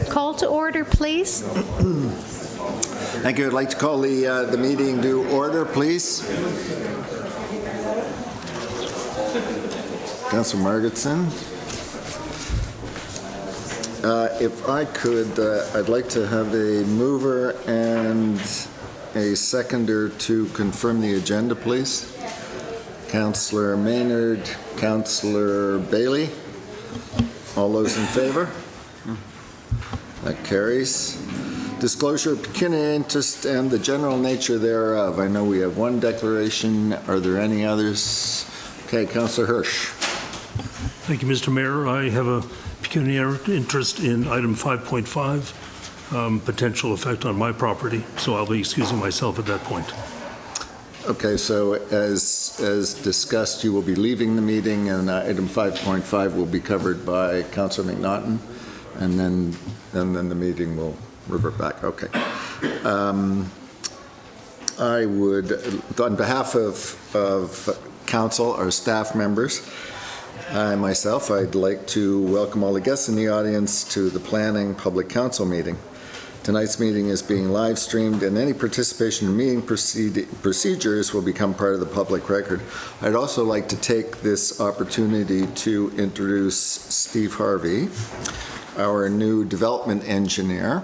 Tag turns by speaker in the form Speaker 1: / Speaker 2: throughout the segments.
Speaker 1: Call to order, please.
Speaker 2: Thank you. I'd like to call the meeting to order, please. Councillor Margetson. If I could, I'd like to have a mover and a seconder to confirm the agenda, please. Councillor Maynard, Councillor Bailey. All those in favor? That carries. Disclosure of pecuniary interest and the general nature thereof. I know we have one declaration. Are there any others? Okay, Councillor Hirsch.
Speaker 3: Thank you, Mr. Mayor. I have a pecuniary interest in item 5.5, potential effect on my property, so I'll be excusing myself at that point.
Speaker 2: Okay, so as discussed, you will be leaving the meeting, and item 5.5 will be covered by Councillor McNaughton, and then the meeting will revert back. Okay. I would, on behalf of council or staff members, myself, I'd like to welcome all the guests in the audience to the Planning Public Council meeting. Tonight's meeting is being live streamed, and any participation in meeting procedures will become part of the public record. I'd also like to take this opportunity to introduce Steve Harvey, our new development engineer,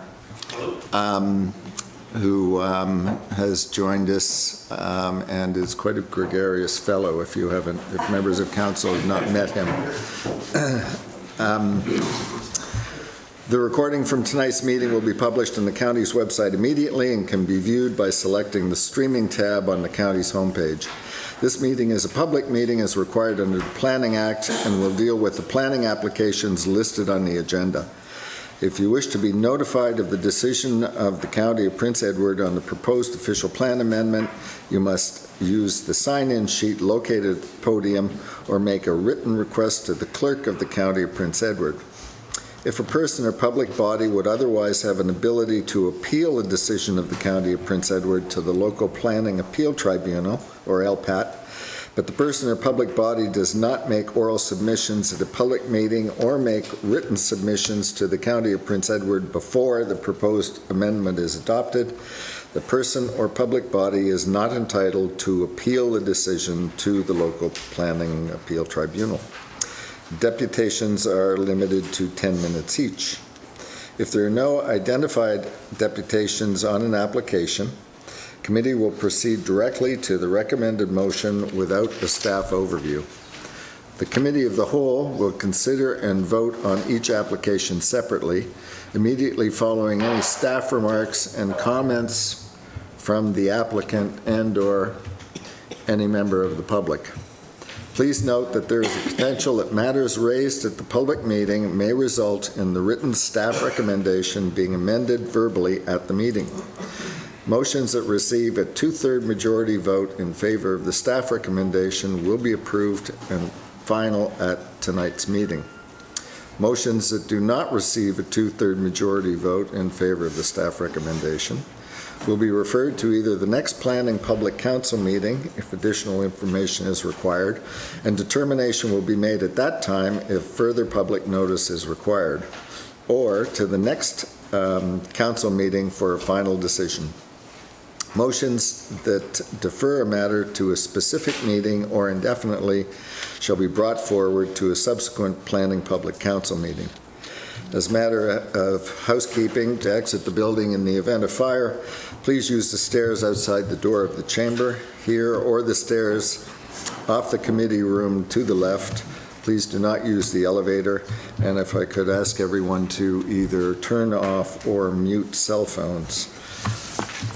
Speaker 2: who has joined us and is quite a gregarious fellow. If members of council have not met him. The recording from tonight's meeting will be published on the county's website immediately and can be viewed by selecting the streaming tab on the county's homepage. This meeting is a public meeting as required under the Planning Act and will deal with the planning applications listed on the agenda. If you wish to be notified of the decision of the County of Prince Edward on the proposed official plan amendment, you must use the sign-in sheet located at the podium or make a written request to the Clerk of the County of Prince Edward. If a person or public body would otherwise have an ability to appeal a decision of the County of Prince Edward to the Local Planning Appeal Tribunal, or LPAT, but the person or public body does not make oral submissions at a public meeting or make written submissions to the County of Prince Edward before the proposed amendment is adopted, the person or public body is not entitled to appeal the decision to the Local Planning Appeal Tribunal. Deputations are limited to 10 minutes each. If there are no identified deputations on an application, committee will proceed directly to the recommended motion without a staff overview. The Committee of the Whole will consider and vote on each application separately, immediately following any staff remarks and comments from the applicant and/or any member of the public. Please note that there is a potential that matters raised at the public meeting may result in the written staff recommendation being amended verbally at the meeting. Motions that receive a 2/3 majority vote in favor of the staff recommendation will be approved and final at tonight's meeting. Motions that do not receive a 2/3 majority vote in favor of the staff recommendation will be referred to either the next Planning Public Council meeting if additional information is required, and determination will be made at that time if further public notice is required, or to the next council meeting for a final decision. Motions that defer a matter to a specific meeting or indefinitely shall be brought forward to a subsequent Planning Public Council meeting. As a matter of housekeeping, to exit the building in the event of fire, please use the stairs outside the door of the chamber here or the stairs off the committee room to the left. Please do not use the elevator. And if I could ask everyone to either turn off or mute cell phones.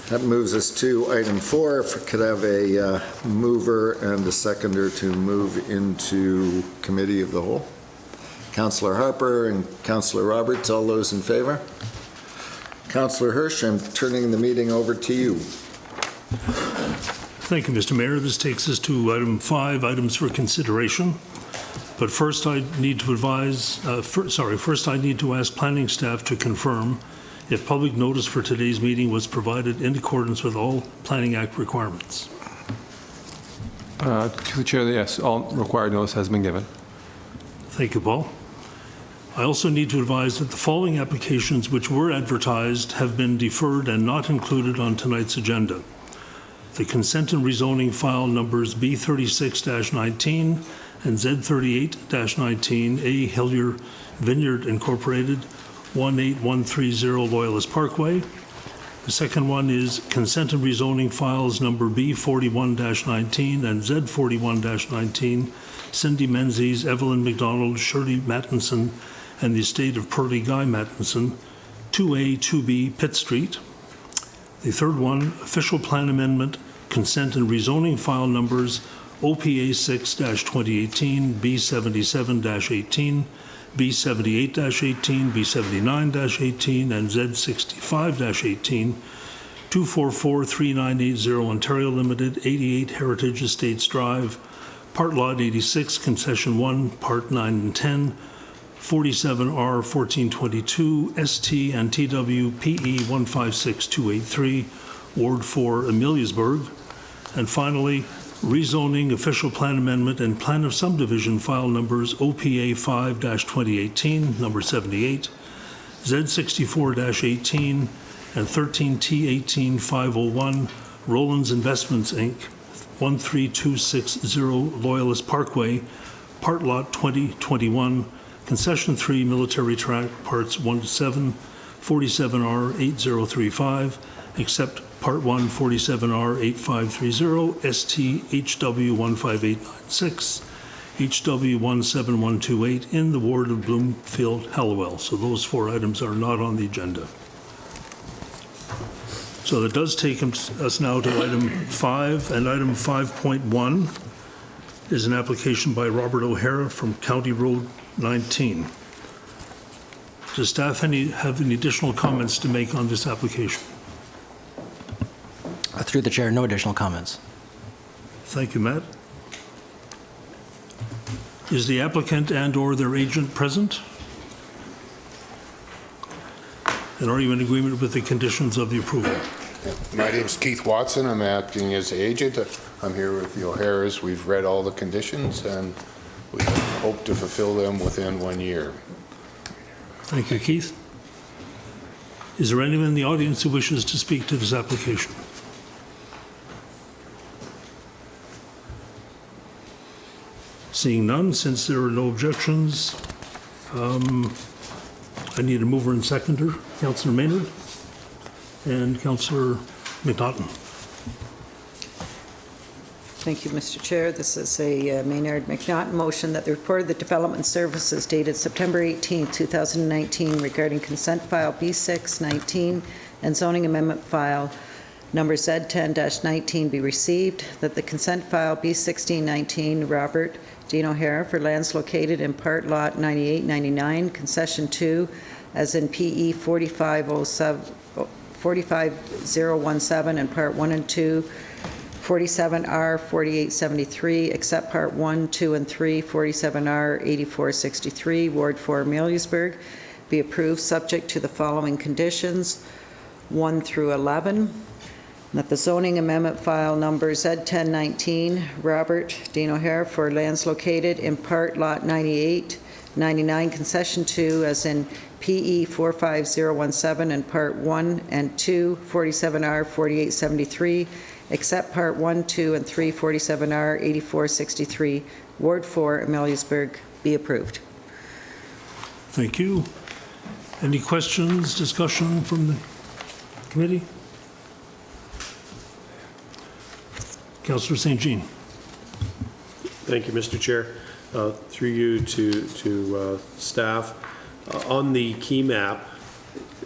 Speaker 2: That moves us to item 4. If I could have a mover and a seconder to move into Committee of the Whole. Councillor Harper and Councillor Roberts, all those in favor? Councillor Hirsch, I'm turning the meeting over to you.
Speaker 3: Thank you, Mr. Mayor. This takes us to item 5, items for consideration. But first, I need to first I need to ask planning staff to confirm if public notice for today's meeting was provided in accordance with all Planning Act requirements.
Speaker 1: To the Chair, yes, all required notice has been given.
Speaker 3: Thank you, Paul. I also need to advise that the following applications which were advertised have been deferred and not included on tonight's agenda. The consent and rezoning file numbers B36-19 and Z38-19, A. Hillier Vineyard Incorporated, 18130 Loyalist Parkway. The second one is consent and rezoning files number B41-19 and Z41-19, Cindy Menzies, Evelyn McDonald, Shirley Mattinson, and the estate of Pearlie Guy Mattinson, 2A, 2B, Pitt Street. The third one, official plan amendment, consent and rezoning file numbers OPA 6-2018, B77-18, B78-18, B79-18, and Z65-18, 2443980 Ontario Limited, 88 Heritage Estates Drive, Part Lot 86, Concession 1, Part 9 and 10, 47R 1422, ST and TW PE 156283, Ward 4, Ameliasburgh. And finally, rezoning official plan amendment and plan of subdivision file numbers OPA 5-2018, number 78, Z64-18, and 13T18501, Rollins Investments, Inc., 13260 Loyalist Parkway, Part Lot 2021, Concession 3, Military Tract, Parts 1 to 7, 47R 8035, except Part 1, 47R 8530, ST HW 15896, HW 17128 in the ward of Bloomfield, Hallowell. So those 4 items are not on the agenda. So that does take us now to item 5, and item 5.1 is an application by Robert O'Hara from County Road 19. Does staff have any additional comments to make on this application?
Speaker 4: Through the chair, no additional comments.
Speaker 3: Thank you, Matt. Is the applicant and/or their agent present? And are you in agreement with the conditions of the approval?
Speaker 5: My name's Keith Watson. I'm acting as agent. I'm here with the O'Haras. We've read all the conditions and we hope to fulfill them within 1 year.
Speaker 3: Thank you, Keith. Is there anyone in the audience who wishes to speak to this application? Seeing none, since there are no objections, I need a mover and seconder, Councillor Maynard and Councillor McNaughton.
Speaker 6: Thank you, Mr. Chair. This is a Maynard McNaughton motion that the report of the Development Services dated September 18, 2019 regarding consent file B6-19 and zoning amendment file number Z10-19 be received, that the consent file B16-19 Robert Dean O'Hara for lands located in Part Lot 9899, Concession 2, as in PE 45017 and Part 1 and 2, 47R 4873, except Part 1, 2, and 3, 47R 8463, Ward 4, Ameliasburgh, be approved subject to the following conditions, 1 through 11. That the zoning amendment file number Z1019, Robert Dean O'Hara for lands located in Part Lot 9899, Concession 2, as in PE 45017 and Part 1 and 2, 47R 4873, except Part 1, 2, and 3, 47R 8463, Ward 4, Ameliasburgh, be approved.
Speaker 3: Thank you. Any questions, discussion from the committee? Councillor St. Jean.
Speaker 7: Thank you, Mr. Chair. Through you to staff. On the key map,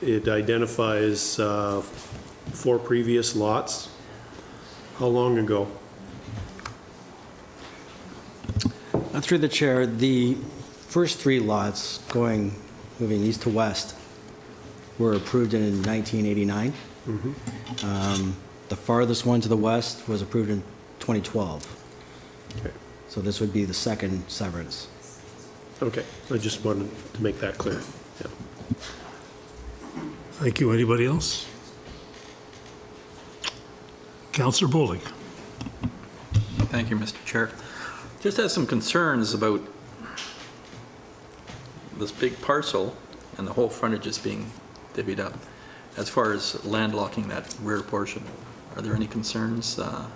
Speaker 7: it identifies 4 previous lots. How long ago?
Speaker 4: Through the chair, the first 3 lots moving east to west were approved in 1989. The farthest one to the west was approved in 2012.
Speaker 7: Okay.
Speaker 4: So this would be the second severance.
Speaker 7: Okay, I just wanted to make that clear. Yeah.
Speaker 3: Thank you. Anybody else? Councillor Bullock.
Speaker 8: Thank you, Mr. Chair. Just have some concerns about this big parcel and the whole frontage is being divvied up. As far as landlocking that rear portion, are there any concerns that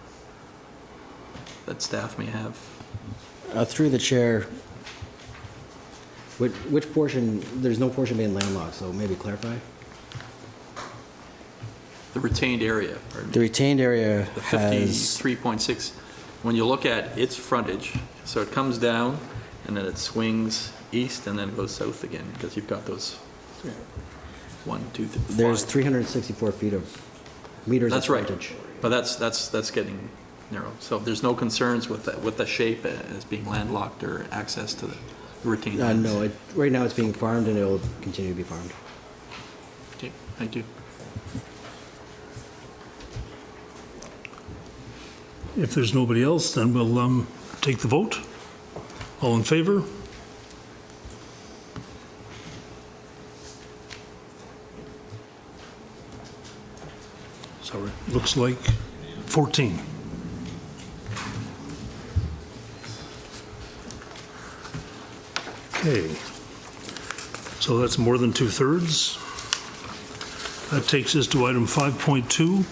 Speaker 8: staff may have?
Speaker 4: Through the chair, which portion, there's no portion being landlocked, so maybe clarify?
Speaker 8: The retained area, pardon me.
Speaker 4: The retained area
Speaker 8: The
Speaker 4: has,
Speaker 8: 53.6, when you look at its frontage, so it comes down and then it swings east and then goes south again, because you've got those 1, 2, 3, 5.
Speaker 4: there's 364 feet of meters of
Speaker 8: That's right,
Speaker 4: frontage.
Speaker 8: but that's getting narrow. So there's no concerns with the shape as being landlocked or access to the retained lands?
Speaker 4: No, right now it's being farmed and it will continue to be farmed.
Speaker 8: Okay, thank you.
Speaker 3: If there's nobody else, then we'll take the vote. All in favor? Sorry, looks like 14. Okay, so that's more than 2/3. That takes us to item 5.2.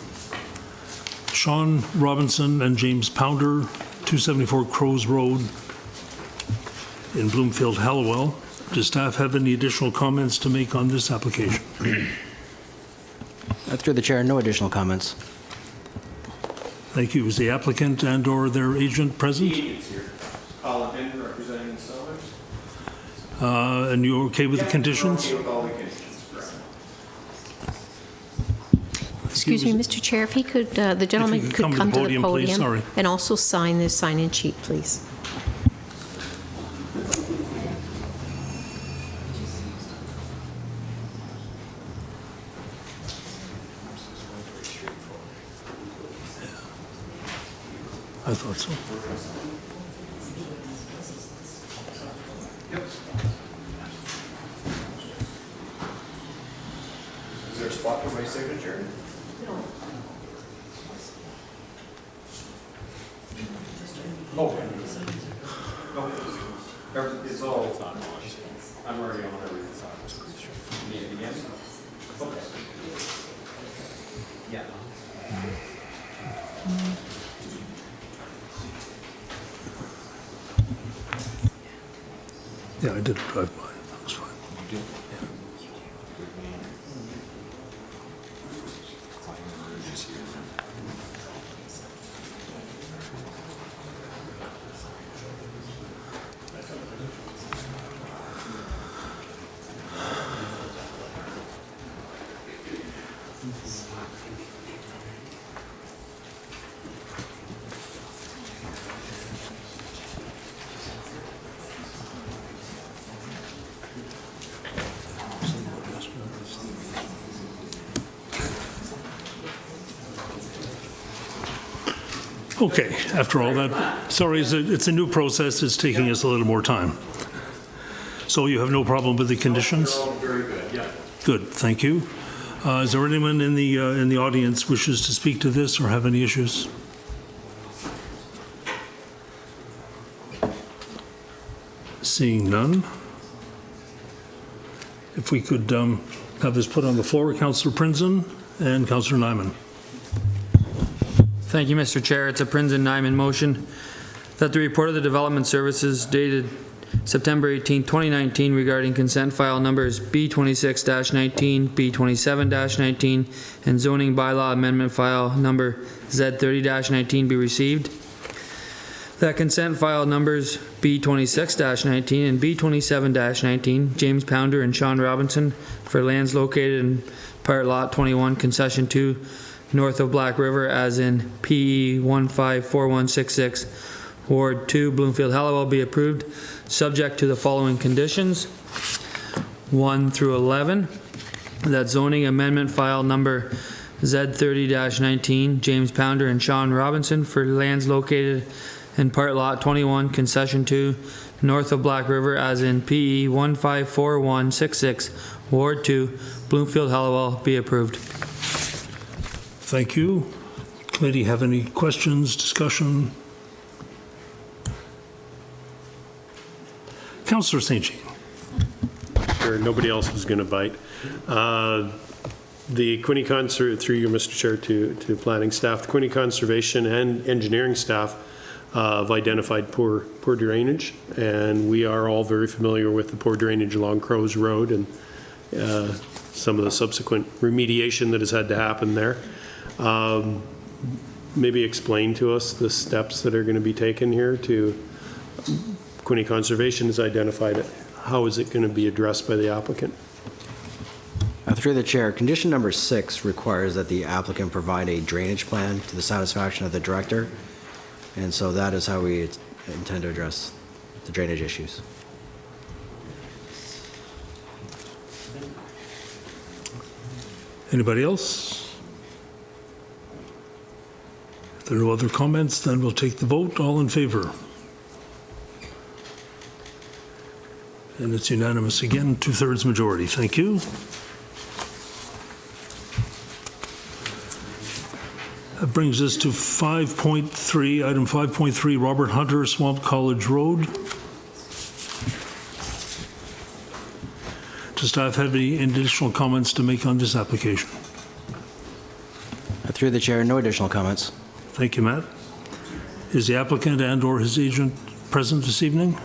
Speaker 3: Sean Robinson and James Pounder, 274 Crows Road in Bloomfield, Hallowell. Does staff have any additional comments to make on this application?
Speaker 4: Through the chair, no additional comments.
Speaker 3: Thank you. Is the applicant and/or their agent present?
Speaker 9: Agents here. Colin Pender representing the sellers.
Speaker 3: And you're okay with the conditions?
Speaker 9: Okay with all the conditions, correct.
Speaker 10: Excuse me, Mr. Chair, if he could, the gentleman
Speaker 3: could
Speaker 10: could
Speaker 3: come to
Speaker 10: come
Speaker 3: the
Speaker 10: to the
Speaker 3: podium, please. Sorry.
Speaker 10: podium and also sign the sign-in sheet, please.
Speaker 3: I thought so.
Speaker 9: Is there a spot for my signature? No. Okay. It's all. It's not washed. I'm already on everything. Need it again? Okay. Yeah.
Speaker 3: Yeah, I did drive by. That was fine. Okay, after all that, sorry, it's a new process, it's taking us a little more time. So you have no problem with the conditions?
Speaker 9: They're all very good, yeah.
Speaker 3: Good, thank you. Is there anyone in the audience wishes to speak to this or have any issues? Seeing none. If we could have this put on the floor, Councillor Prinzen and Councillor Nyman.
Speaker 11: Thank you, Mr. Chair. It's a Prinzen Nyman motion that the report of the Development Services dated September 18, 2019 regarding consent file numbers B26-19, B27-19, and zoning bylaw amendment file number Z30-19 be received. That consent file numbers B26-19 and B27-19, James Pounder and Sean Robinson, for lands located in Part Lot 21, Concession 2, north of Black River, as in PE 154166, Ward 2, Bloomfield, Hallowell, be approved, subject to the following conditions, 1 through 11. that zoning amendment file number Z30-19, James Pounder and Sean Robinson for lands located in Part Lot 21, Concession 2, north of Black River, as in PE 154166, Ward 2, Bloomfield, Hallowell, be approved.
Speaker 3: Thank you. Committee have any questions, discussion? Councillor St. Jean.
Speaker 7: Sure, nobody else was going to bite. The Quinte through you, Mr. Chair, to planning staff, the Quinte Conservation and engineering staff have identified poor drainage, and we are all very familiar with the poor drainage along Crow's Road and some of the subsequent remediation that has had to happen there. Maybe explain to us the steps that are going to be taken here to, Quinte Conservation has identified it. How is it going to be addressed by the applicant?
Speaker 4: Through the chair, condition number 6 requires that the applicant provide a drainage plan to the satisfaction of the director. And so that is how we intend to address the drainage issues.
Speaker 3: Anybody else? If there are no other comments, then we'll take the vote. All in favor? And it's unanimous again, 2/3 majority. Thank you. That brings us to 5.3, item 5.3, Robert Hunter, Swamp College Road. Does staff have any additional comments to make on this application?
Speaker 4: Through the chair, no additional comments.
Speaker 3: Thank you, Matt. Is the applicant and/or his agent present this evening?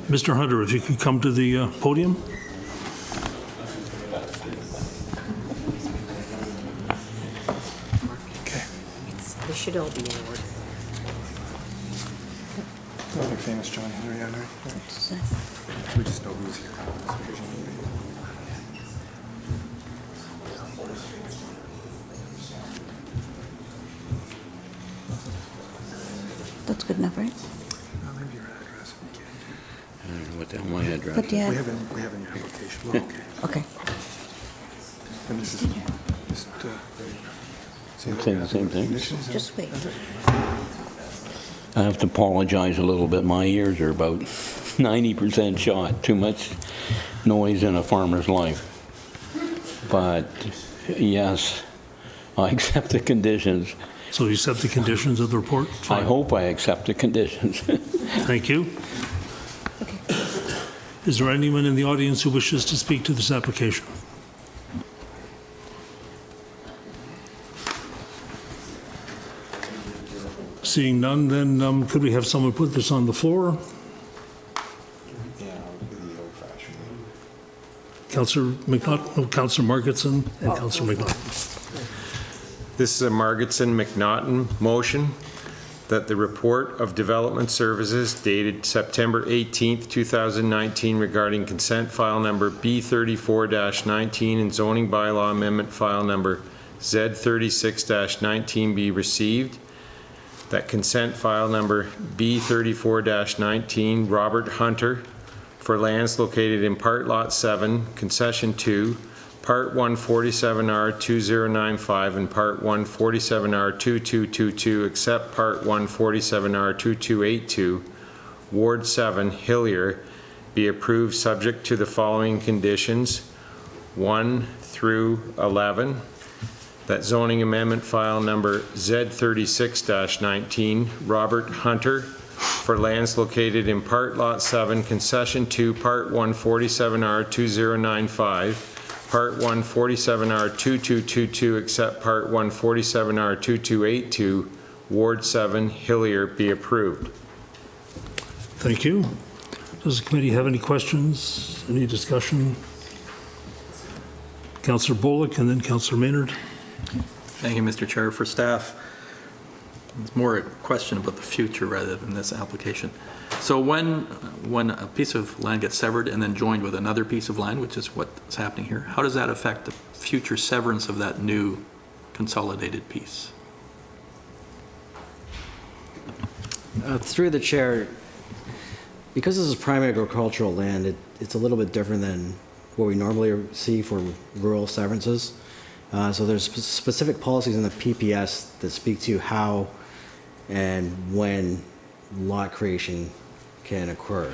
Speaker 3: Mr. Hunter, if you could come to the podium.
Speaker 10: They should all be in order.
Speaker 1: Another famous John Henry, I know. We just know who's here.
Speaker 6: That's good enough, right?
Speaker 1: Maybe your address.
Speaker 12: I don't know what the hell my address
Speaker 6: But
Speaker 12: is.
Speaker 6: yeah,
Speaker 1: We have in your application. Well, okay.
Speaker 6: okay.
Speaker 1: And this is just,
Speaker 12: I'm saying the same thing.
Speaker 6: Just wait.
Speaker 12: I have to apologize a little bit. My ears are about 90% shot. Too much noise in a farmer's life. But yes, I accept the conditions.
Speaker 3: So you accept the conditions of the report?
Speaker 12: I
Speaker 3: Fine.
Speaker 12: hope I accept the conditions.
Speaker 3: Thank you. Is there anyone in the audience who wishes to speak to this application? Seeing none, then could we have someone put this on the floor? Councillor McNaughton, Councillor Margetson, and Councillor McNaughton.
Speaker 13: This is a Margetson-McNaughton motion that the report of development services dated September 18th, 2019 regarding consent file number B34-19 and zoning bylaw amendment file number Z36-19 be received. That consent file number B34-19, Robert Hunter, for lands located in Part Lot 7, Concession 2, Part 147R 2095 and Part 147R 2222, except Part 147R 2282, Ward 7, Hillier, be approved subject to the following conditions, 1 through 11. That zoning amendment file number Z36-19, Robert Hunter, for lands located in Part Lot 7, Concession 2, Part 147R 2095, Part 147R 2222, except Part 147R 2282, Ward 7, Hillier, be approved.
Speaker 3: Thank you. Does the committee have any questions, any discussion? Councillor Bullock and then Councillor Maynard.
Speaker 8: Thank you, Mr. Chair. For staff, it's more a question about the future rather than this application. So when a piece of land gets severed and then joined with another piece of land, which is what's happening here, how does that affect the future severance of that new consolidated piece?
Speaker 4: Through the chair, Because this is prime agricultural land, it's a little bit different than what we normally see for rural severances. So there's specific policies in the PPS that speak to how and when lot creation can occur.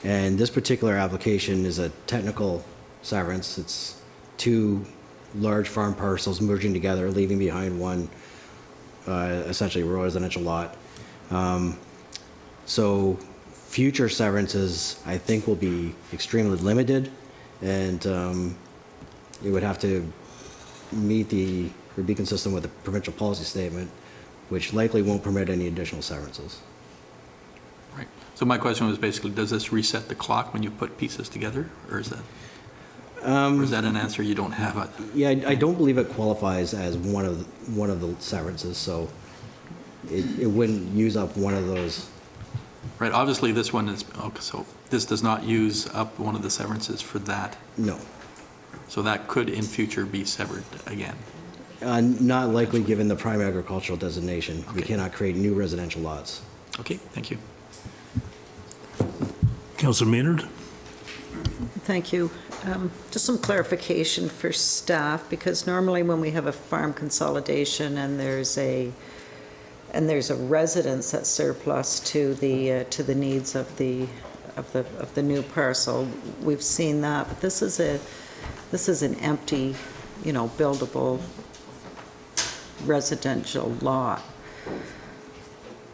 Speaker 4: And this particular application is a technical severance. It's two large farm parcels merging together, leaving behind one essentially rural residential lot. So future severances, I think, will be extremely limited, and it would have to meet or be consistent with the provincial policy statement, which likely won't permit any additional severances.
Speaker 8: Right. So my question was basically, does this reset the clock when you put pieces together, or is that an answer you don't have?
Speaker 4: Yeah, I don't believe it qualifies as one of the severances, so it wouldn't use up one of those.
Speaker 8: Right, obviously this one is, okay, so this does not use up one of the severances for that?
Speaker 4: No.
Speaker 8: So that could in future be severed again?
Speaker 4: Not likely, given the prime agricultural designation. We
Speaker 8: Okay.
Speaker 4: cannot create new residential lots.
Speaker 8: Okay, thank you.
Speaker 3: Councillor Maynard?
Speaker 6: Thank you. Just some clarification for staff, because normally when we have a farm consolidation and there's a residence that's surplus to the needs of the new parcel, we've seen that. But this is an empty, buildable residential lot.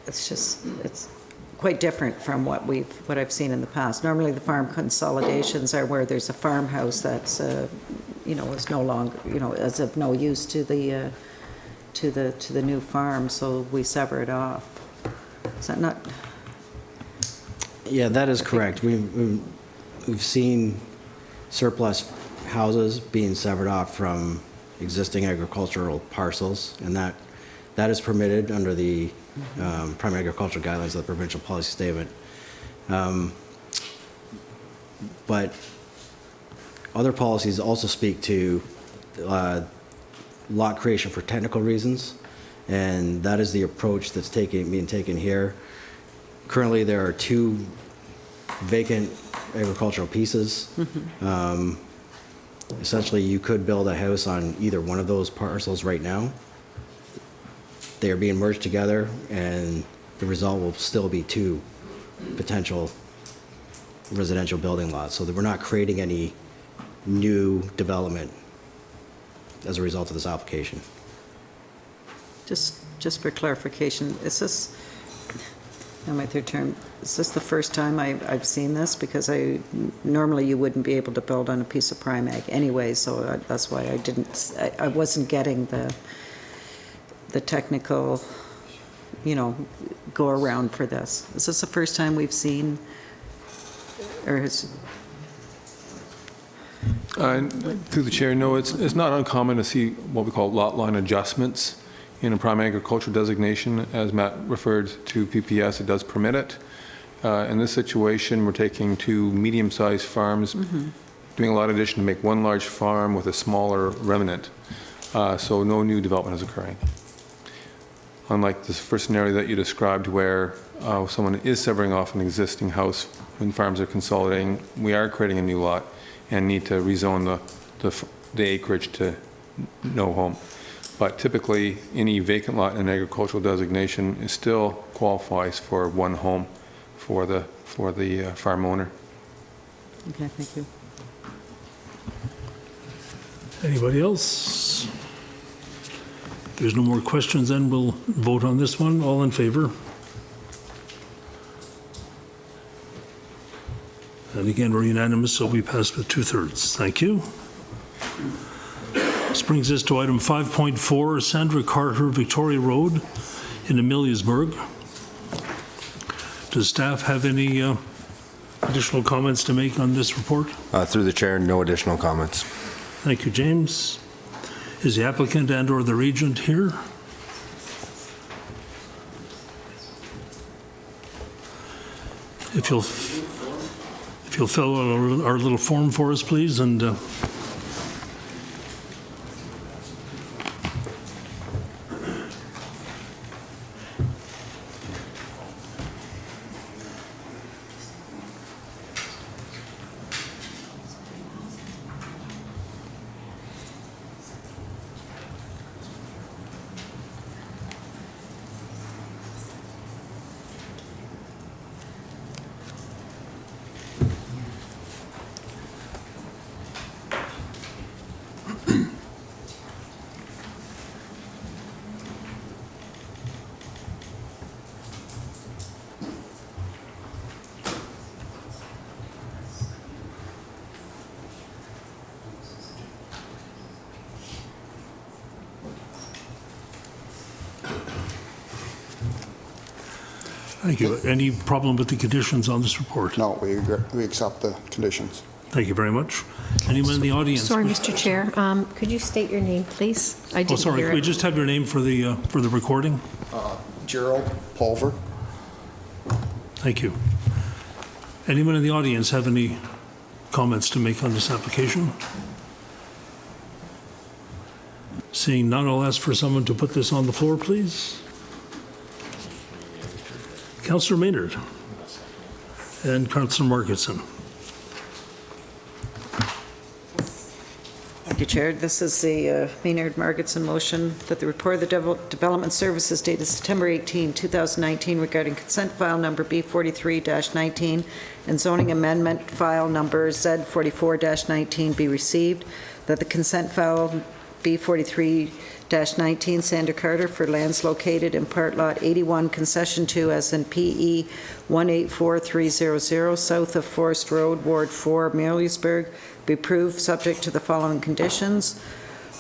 Speaker 6: It's quite different from what I've seen in the past. Normally, the farm consolidations are where there's a farmhouse that's, is no longer, is of no use to the new farm, so we sever it off. Is that not?
Speaker 4: Yeah, that is correct. We've seen surplus houses being severed off from existing agricultural parcels, and that is permitted under the prime agricultural guidelines of the provincial policy statement. But other policies also speak to lot creation for technical reasons, and that is the approach that's being taken here. Currently, there are two vacant agricultural pieces.
Speaker 6: Mm-hmm.
Speaker 4: Essentially, you could build a house on either one of those parcels right now. They are being merged together, and the result will still be two potential residential building lots, so that we're not creating any new development as a result of this application.
Speaker 6: Just for clarification, is this, on my third term, is this the first time I've seen this? Because normally you wouldn't be able to build on a piece of prime ag anyway, so that's why I wasn't getting the technical, go around for this. Is this the first time we've seen, or has?
Speaker 1: Through the chair, no, it's not uncommon to see what we call lot line adjustments in a prime agricultural designation. As Matt referred to PPS, it does permit it. In this situation, we're taking two medium-sized farms, doing a lot addition to make one large farm with a smaller remnant. So no new development is occurring. Unlike the first scenario that you described where someone is severing off an existing house when farms are consolidating, we are creating a new lot and need to rezone the acreage to no home. But typically, any vacant lot in an agricultural designation still qualifies for one home for the farm owner.
Speaker 6: Okay, thank you.
Speaker 3: Anybody else? If there's no more questions, then we'll vote on this one. All in favor? And again, we're unanimous, so we pass with 2/3. Thank you. This brings us to item 5.4, Sandra Carter, Victoria Road in Ameliasburgh. Does staff have any additional comments to make on this report?
Speaker 14: Through the chair, no additional comments.
Speaker 3: Thank you, James. Is the applicant and/or the regent here? If you'll fill out our little form for us, please, and Thank you. Any problem with the conditions on this report?
Speaker 15: No, we accept the conditions.
Speaker 3: Thank you very much. Anyone in the audience?
Speaker 10: Sorry, Mr. Chair, could you state your name, please? I
Speaker 3: Oh,
Speaker 10: didn't
Speaker 3: sorry,
Speaker 10: hear
Speaker 3: can we
Speaker 10: it.
Speaker 3: just have your name for the recording?
Speaker 15: Gerald Pulver.
Speaker 3: Thank you. Anyone in the audience have any comments to make on this application? Seeing none, I'll ask for someone to put this on the floor, please. Councillor Maynard and Councillor Markinson.
Speaker 6: Thank you, Chair. This is the Maynard Margetson motion that the report of the Development Services dated September 18, 2019 regarding consent file number B43-19 and zoning amendment file number Z44-19 be received, that the consent file B43-19 Sander Carter for lands located in Part Lot 81, Concession 2 as in PE 184300 south of Forest Road, Ward 4, Ameliasburgh, be approved subject to the following conditions.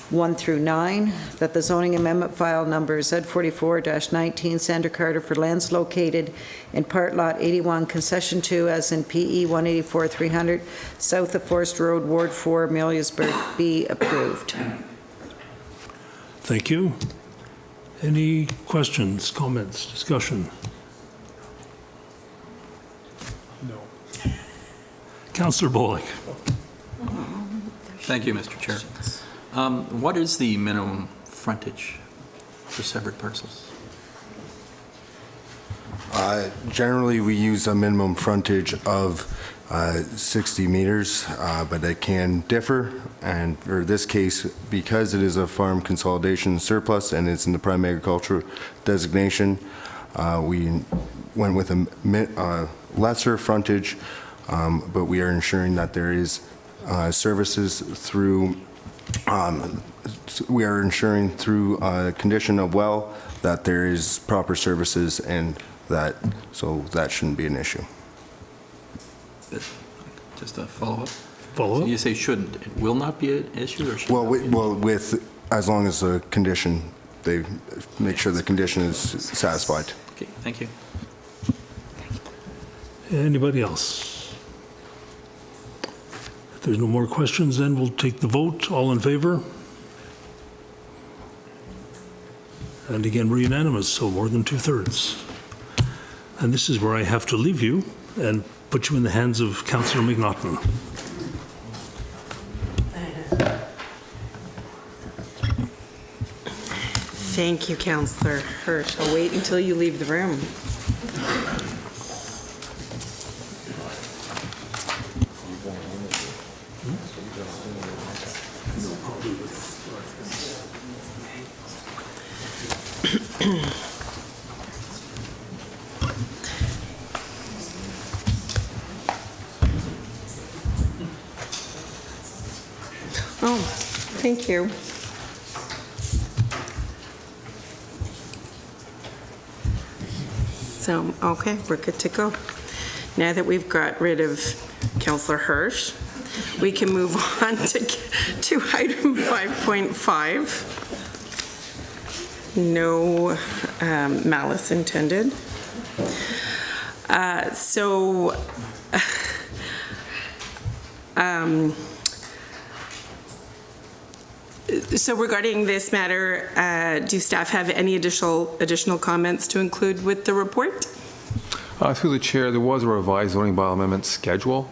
Speaker 6: 1 through 9, that the zoning amendment file number Z44-19 Sander Carter for lands located in Part Lot 81, Concession 2 as in PE 184300 south of Forest Road, Ward 4, Ameliasburgh, be approved.
Speaker 3: Thank you. Any questions, comments, discussion?
Speaker 9: No.
Speaker 3: Councillor Bullock.
Speaker 8: Thank you, Mr. Chair. What is the minimum frontage for severed parcels?
Speaker 14: Generally, we use a minimum frontage of 60 meters, but it can differ. And for this case, because it is a farm consolidation surplus and it's in the prime agriculture designation, we went with a lesser frontage, but we are ensuring that there is services through, we are ensuring through condition of well that there is proper services, and that, so that shouldn't be an issue.
Speaker 8: Just a follow-up?
Speaker 3: Follow-up?
Speaker 8: So you say shouldn't. It will not be an issue, or should
Speaker 14: Well,
Speaker 8: not be an issue?
Speaker 14: as long as the condition, they make sure the condition is satisfied.
Speaker 8: Okay, thank you.
Speaker 3: Anybody else? If there's no more questions, then we'll take the vote. All in favor? And again, we're unanimous, so more than 2/3. And this is where I have to leave you and put you in the hands of Councillor McNaughton.
Speaker 16: Thank you, Councillor Hirsch. I'll wait until you leave the room. Oh, thank you. So, okay, we're good to go. Now that we've got rid of Councillor Hirsch, we can move on to item 5.5. No malice intended. So regarding this matter, do staff have any additional comments to include with the report?
Speaker 1: Through the chair, there was a revised zoning bylaw amendment schedule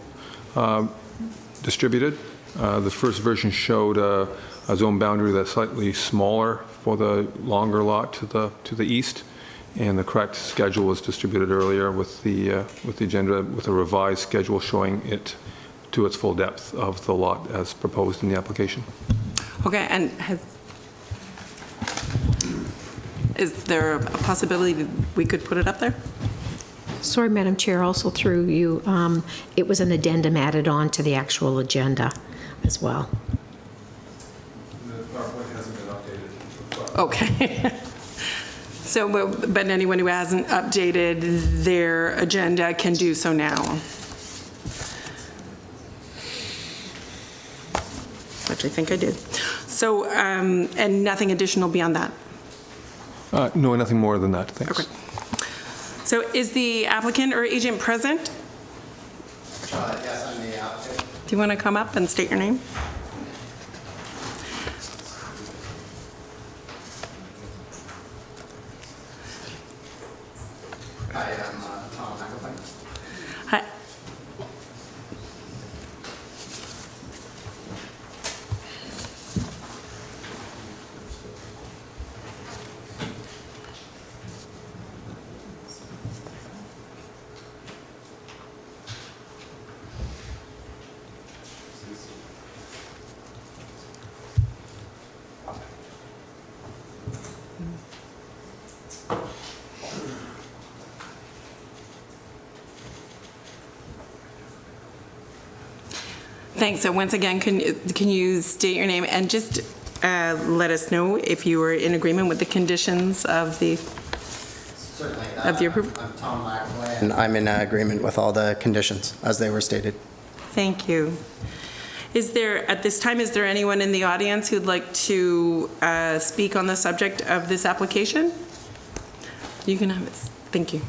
Speaker 1: distributed. The first version showed a zone boundary that's slightly smaller for the longer lot to the east, and the correct schedule was distributed earlier with the agenda, with a revised schedule showing it to its full depth of the lot as proposed in the application.
Speaker 16: Okay, and is there a possibility that we could put it up there?
Speaker 10: Sorry, Madam Chair, also through you, it was an addendum added on to the actual agenda as well.
Speaker 1: The PowerPoint hasn't been updated.
Speaker 16: Okay. So, but anyone who hasn't updated their agenda can do so now. Which I think I did. So, and nothing additional beyond that?
Speaker 1: No, nothing more than that, thanks.
Speaker 16: Okay. So is the applicant or agent present?
Speaker 2: Yes, I'm the applicant.
Speaker 16: Do you want to come up and state your name?
Speaker 2: Hi, I'm Tom McElvain.
Speaker 16: Hi. Thanks. So once again, can you state your name and just let us know if you are in agreement with the conditions of the
Speaker 17: Certainly.
Speaker 16: of the approval?
Speaker 17: I'm Tom McElvain. And I'm in agreement with all the conditions as they were stated.
Speaker 16: Thank you. Is there, at this time, is there anyone in the audience who'd like to speak on the subject of this application? You can have it. Thank you.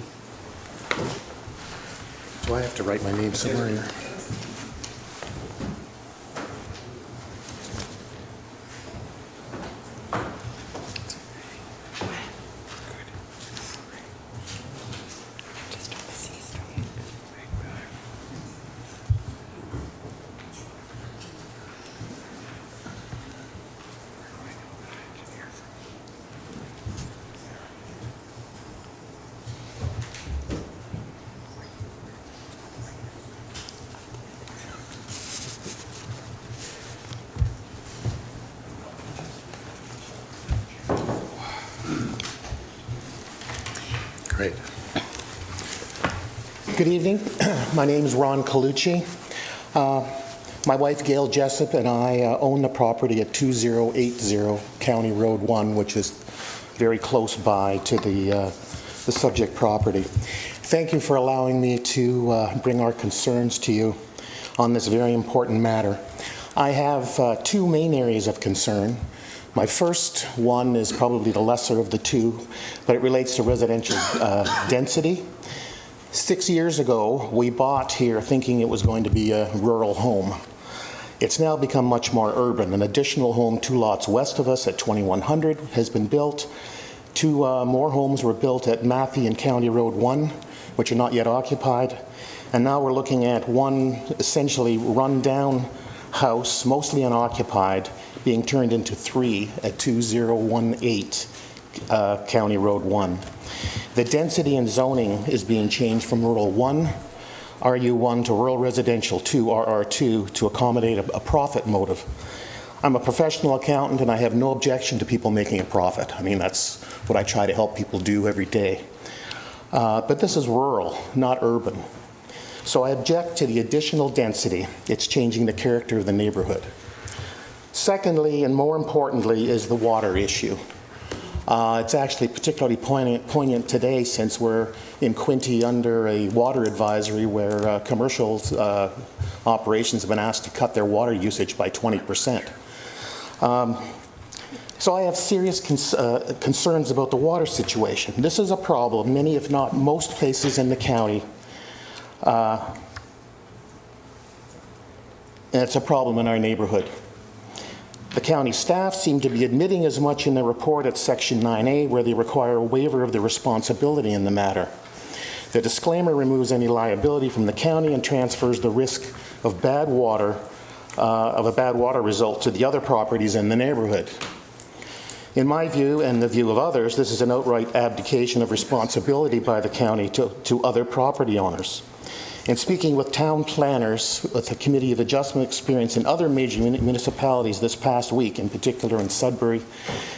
Speaker 15: Do I have to write my name somewhere here? Great. Good evening. My name is Ron Colucci. My wife Gail Jessup and I own the property at 2080 County Road 1, which is very close by to the subject property. Thank you for allowing me to bring our concerns to you on this very important matter. I have two main areas of concern. My first one is probably the lesser of the two, but it relates to residential density. 6 years ago, we bought here thinking it was going to be a rural home. It's now become much more urban. An additional home 2 lots west of us at 2100 has been built. 2 more homes were built at Matthew and County Road 1, which are not yet occupied. And now we're looking at one essentially run-down house, mostly unoccupied, being turned into 3 at 2018 County Road 1. The density and zoning is being changed from rural 1, RU1 to rural residential 2, RR2, to accommodate a profit motive. I'm a professional accountant and I have no objection to people making a profit. I mean, that's what I try to help people do every day. But this is rural, not urban. So I object to the additional density. It's changing the character of the neighborhood. Secondly, and more importantly, is the water issue. It's actually particularly poignant today since we're in Quinte under a water advisory where commercial operations have been asked to cut their water usage by 20%. So I have serious concerns about the water situation. This is a problem, many if not most places in the county. And it's a problem in our neighborhood. The county staff seem to be admitting as much in the report at Section 9A, where they require a waiver of the responsibility in the matter. The disclaimer removes any liability from the county and transfers the risk of a bad water result to the other properties in the neighborhood. In my view, and the view of others, this is an outright abdication of responsibility by the county to other property owners. In speaking with town planners with the Committee of Adjustment experience in other major municipalities this past week, in particular in Sudbury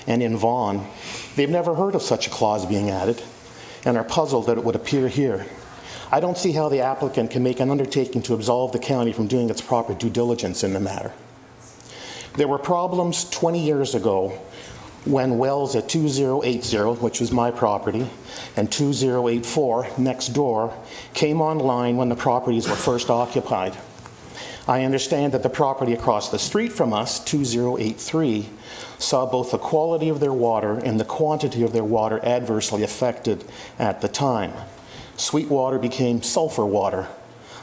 Speaker 15: and in Vaughan, they've never heard of such a clause being added and are puzzled that it would appear here. I don't see how the applicant can make an undertaking to absolve the county from doing its proper due diligence in the matter. There were problems 20 years ago when wells at 2080, which was my property, and 2084, next door, came online when the properties were first occupied. I understand that the property across the street from us, 2083, saw both the quality of their water and the quantity of their water adversely affected at the time. Sweet water became sulfur water.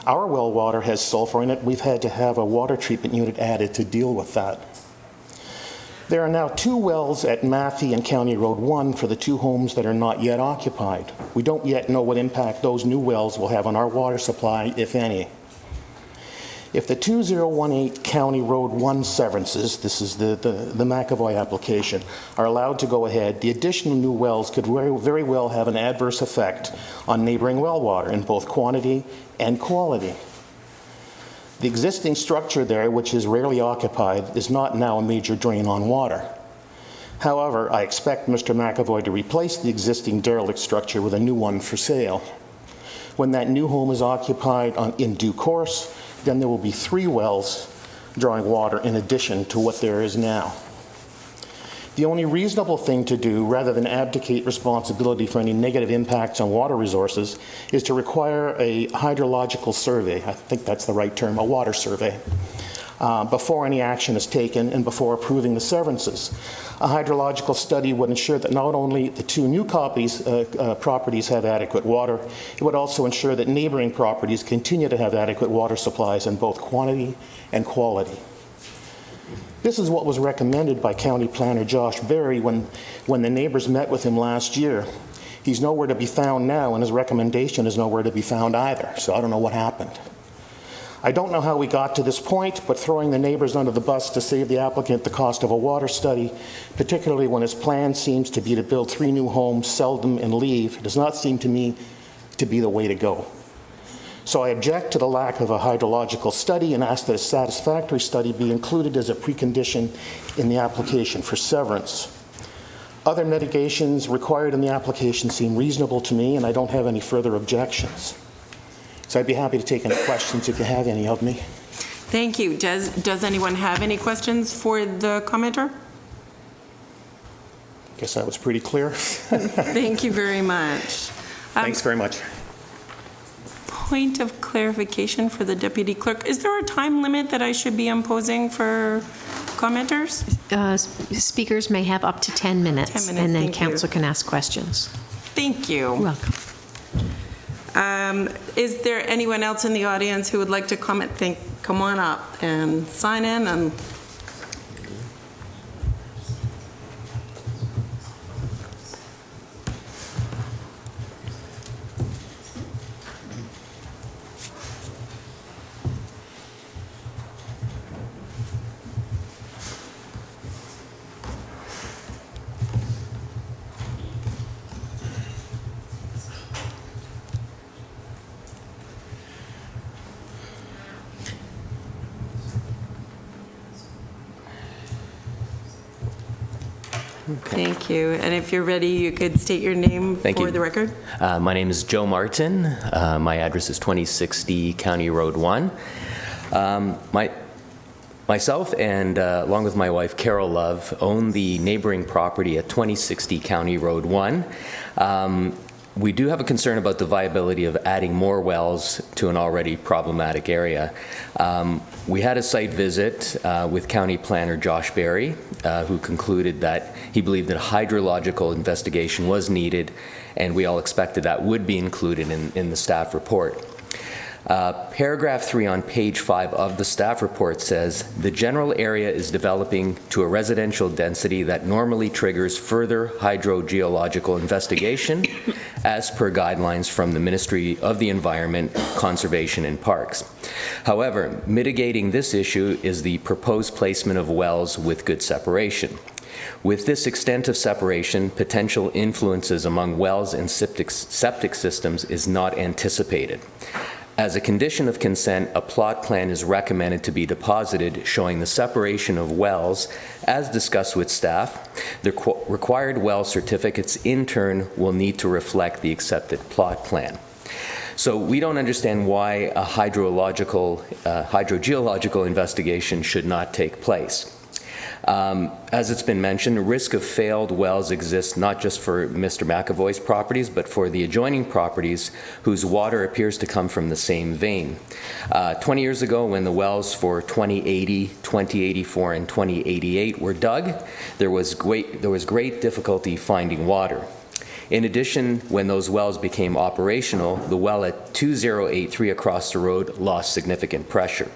Speaker 15: Our well water has sulfur in it. We've had to have a water treatment unit added to deal with that. There are now 2 wells at Matthey and County Road 1 for the 2 homes that are not yet occupied. We don't yet know what impact those new wells will have on our water supply, if any. If the 2018 County Road 1 severances, this is the McAvoy application, are allowed to go ahead, the additional new wells could very well have an adverse effect on neighboring well water in both quantity and quality. The existing structure there, which is rarely occupied, is not now a major drain on water. However, I expect Mr. McAvoy to replace the existing derelict structure with a new one for sale. When that new home is occupied in due course, then there will be 3 wells drawing water in addition to what there is now. The only reasonable thing to do, rather than abdicate responsibility for any negative impacts on water resources, is to require a hydrological survey, I think that's the right term, a water survey, before any action is taken and before approving the severances. A hydrological study would ensure that not only the 2 new properties have adequate water, it would also ensure that neighboring properties continue to have adequate water supplies in both quantity and quality. This is what was recommended by County Planner Josh Berry when the neighbors met with him last year. He's nowhere to be found now, and his recommendation is nowhere to be found either, so I don't know what happened. I don't know how we got to this point, but throwing the neighbors under the bus to save the applicant the cost of a water study, particularly when his plan seems to be to build 3 new homes, sell them, and leave, does not seem to me to be the way to go. So I object to the lack of a hydrological study and ask that a satisfactory study be included as a precondition in the application for severance. Other mitigations required in the application seem reasonable to me, and I don't have any further objections. So I'd be happy to take any questions if you have any of me.
Speaker 16: Thank you. Does anyone have any questions for the commenter?
Speaker 15: Guess that was pretty clear.
Speaker 16: Thank you very much.
Speaker 15: Thanks very much.
Speaker 16: Point of clarification for the deputy clerk. Is there a time limit that I should be imposing for commenters?
Speaker 10: Speakers may have up to 10 minutes.
Speaker 16: 10 minutes,
Speaker 10: and then
Speaker 16: thank
Speaker 10: council
Speaker 16: you.
Speaker 10: can ask questions.
Speaker 16: Thank you.
Speaker 10: You're welcome.
Speaker 16: Is there anyone else in the audience who would like to comment? Come on up and sign in. And thank you. And if you're ready, you could state your name for the record.
Speaker 18: My name is Joe Martin. My address is 2060 County Road 1. Myself and along with my wife Carol Love own the neighboring property at 2060 County Road 1. We do have a concern about the viability of adding more wells to an already problematic area. We had a site visit with County Planner Josh Berry, who concluded that he believed that a hydrological investigation was needed, and we all expected that would be included in the staff report. Paragraph 3 on page 5 of the staff report says, the general area is developing to a residential density that normally triggers further hydrogeological investigation as per guidelines from the Ministry of the Environment, Conservation and Parks. However, mitigating this issue is the proposed placement of wells with good separation. With this extent of separation, potential influences among wells and septic systems is not anticipated. As a condition of consent, a plot plan is recommended to be deposited showing the separation of wells as discussed with staff. The required well certificates in turn will need to reflect the accepted plot plan. So we don't understand why a hydrogeological investigation should not take place. As it's been mentioned, a risk of failed wells exists not just for Mr. McAvoy's properties, but for the adjoining properties whose water appears to come from the same vein. 20 years ago, when the wells for 2080, 2084, and 2088 were dug, there was great difficulty finding water. In addition, when those wells became operational, the well at 2083 across the road lost significant pressure.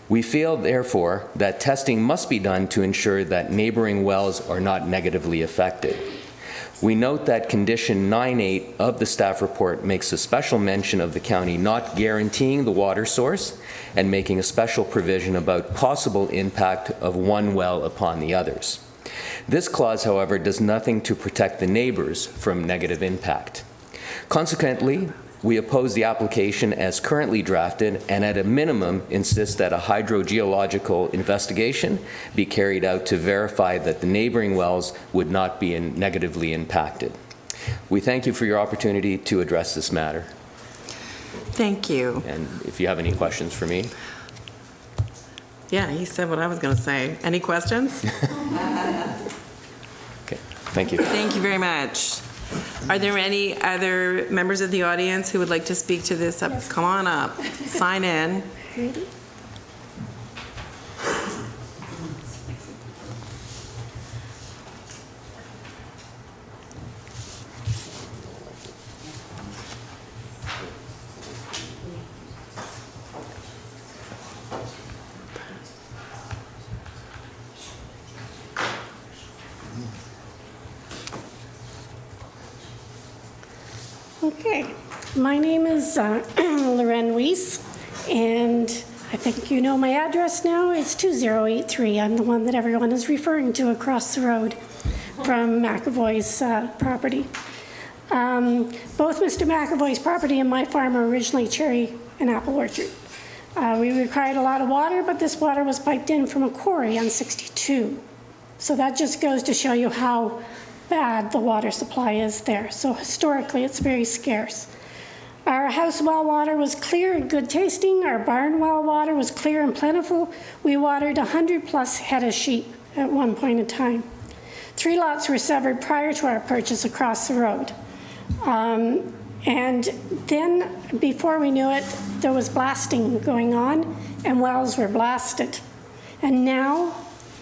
Speaker 18: We feel, therefore, that testing must be done to ensure that neighboring wells are not negatively affected. We note that condition 9.8 of the staff report makes a special mention of the county not guaranteeing the water source and making a special provision about possible impact of one well upon the others. This clause, however, does nothing to protect the neighbors from negative impact. Consequently, we oppose the application as currently drafted and at a minimum insist that a hydrogeological investigation be carried out to verify that the neighboring wells would not be negatively impacted. We thank you for your opportunity to address this matter.
Speaker 16: Thank you.
Speaker 18: And if you have any questions for me.
Speaker 16: Yeah, he said what I was going to say. Any questions?
Speaker 18: Okay, thank you.
Speaker 16: Thank you very much. Are there any other members of the audience who would like to speak to this? Yes. Come on up. Sign in.
Speaker 19: Ready? Okay, my name is Loren Weiss, and I think you know my address now. It's 2083. I'm the one that everyone is referring to across the road from McAvoy's property. Both Mr. McAvoy's property and my farm are originally cherry and apple orchard. We required a lot of water, but this water was piped in from a quarry on 62. So that just goes to show you how bad the water supply is there. So historically, it's very scarce. Our house well water was clear and good tasting. Our barn well water was clear and plentiful. We watered 100+ head of sheep at one point in time. 3 lots were severed prior to our purchase across the road. And then, before we knew it, there was blasting going on, and wells were blasted. And now,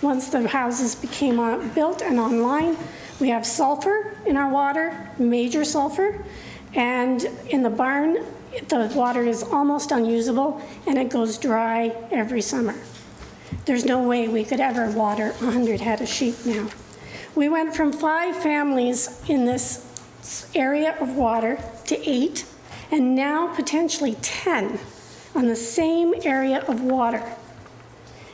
Speaker 19: once the houses became built and online, we have sulfur in our water, major sulfur, and in the barn, the water is almost unusable, and it goes dry every summer. There's no way we could ever water 100 head of sheep now. We went from 5 families in this area of water to 8, and now potentially 10 on the same area of water.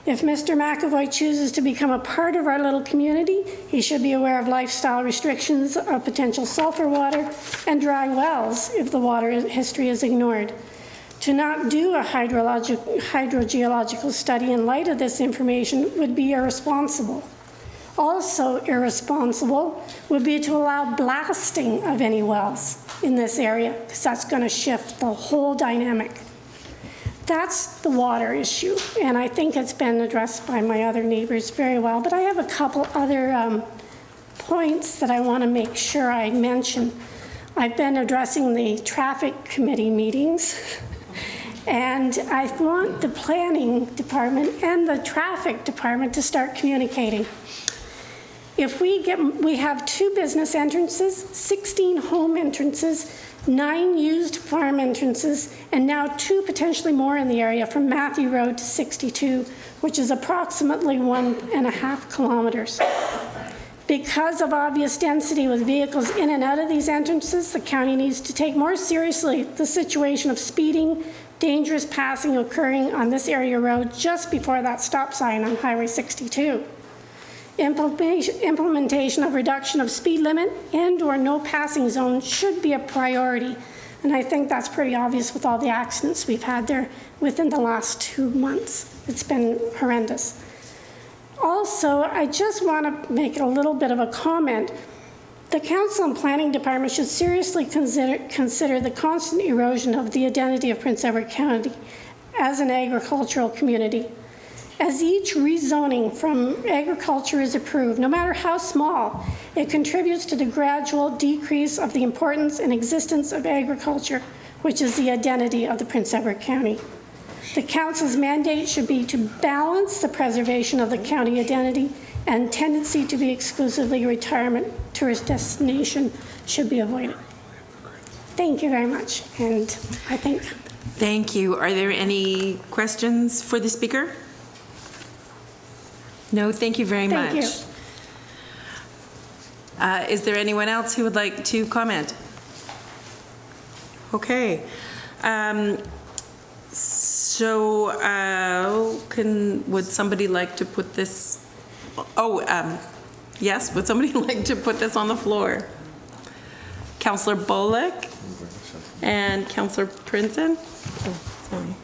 Speaker 19: If Mr. McAvoy chooses to become a part of our little community, he should be aware of lifestyle restrictions of potential sulfur water and dry wells if the water history is ignored. To not do a hydrogeological study in light of this information would be irresponsible. Also irresponsible would be to allow blasting of any wells in this area, because that's going to shift the whole dynamic. That's the water issue, and I think it's been addressed by my other neighbors very well, but I have a couple other points that I want to make sure I mention. I've been addressing the traffic committee meetings, and I want the planning department and the traffic department to start communicating. If we have 2 business entrances, 16 home entrances, 9 used farm entrances, and now 2 potentially more in the area from Matthew Road to 62, which is approximately 1.5 kilometers. Because of obvious density with vehicles in and out of these entrances, the county needs to take more seriously the situation of speeding, dangerous passing occurring on this area road just before that stop sign on Highway 62. Implementation of reduction of speed limit and or no passing zone should be a priority. And I think that's pretty obvious with all the accidents we've had there within the last 2 months. It's been horrendous. Also, I just want to make a little bit of a comment. The Council and Planning Department should seriously consider the constant erosion of the identity of Prince Edward County as an agricultural community. As each rezoning from agriculture is approved, no matter how small, it contributes to the gradual decrease of the importance and existence of agriculture, which is the identity of the Prince Edward County. The Council's mandate should be to balance the preservation of the county identity and tendency to be exclusively a retirement tourist destination should be avoided. Thank you very much, and I think.
Speaker 16: Thank you. Are there any questions for the speaker? No, thank you very much.
Speaker 19: Thank you.
Speaker 16: Is there anyone else who would like to comment? Okay. Would somebody like to put this, yes, would somebody like to put this on the floor? Councillor Bullock and Councillor Prinzen? Oh, sorry.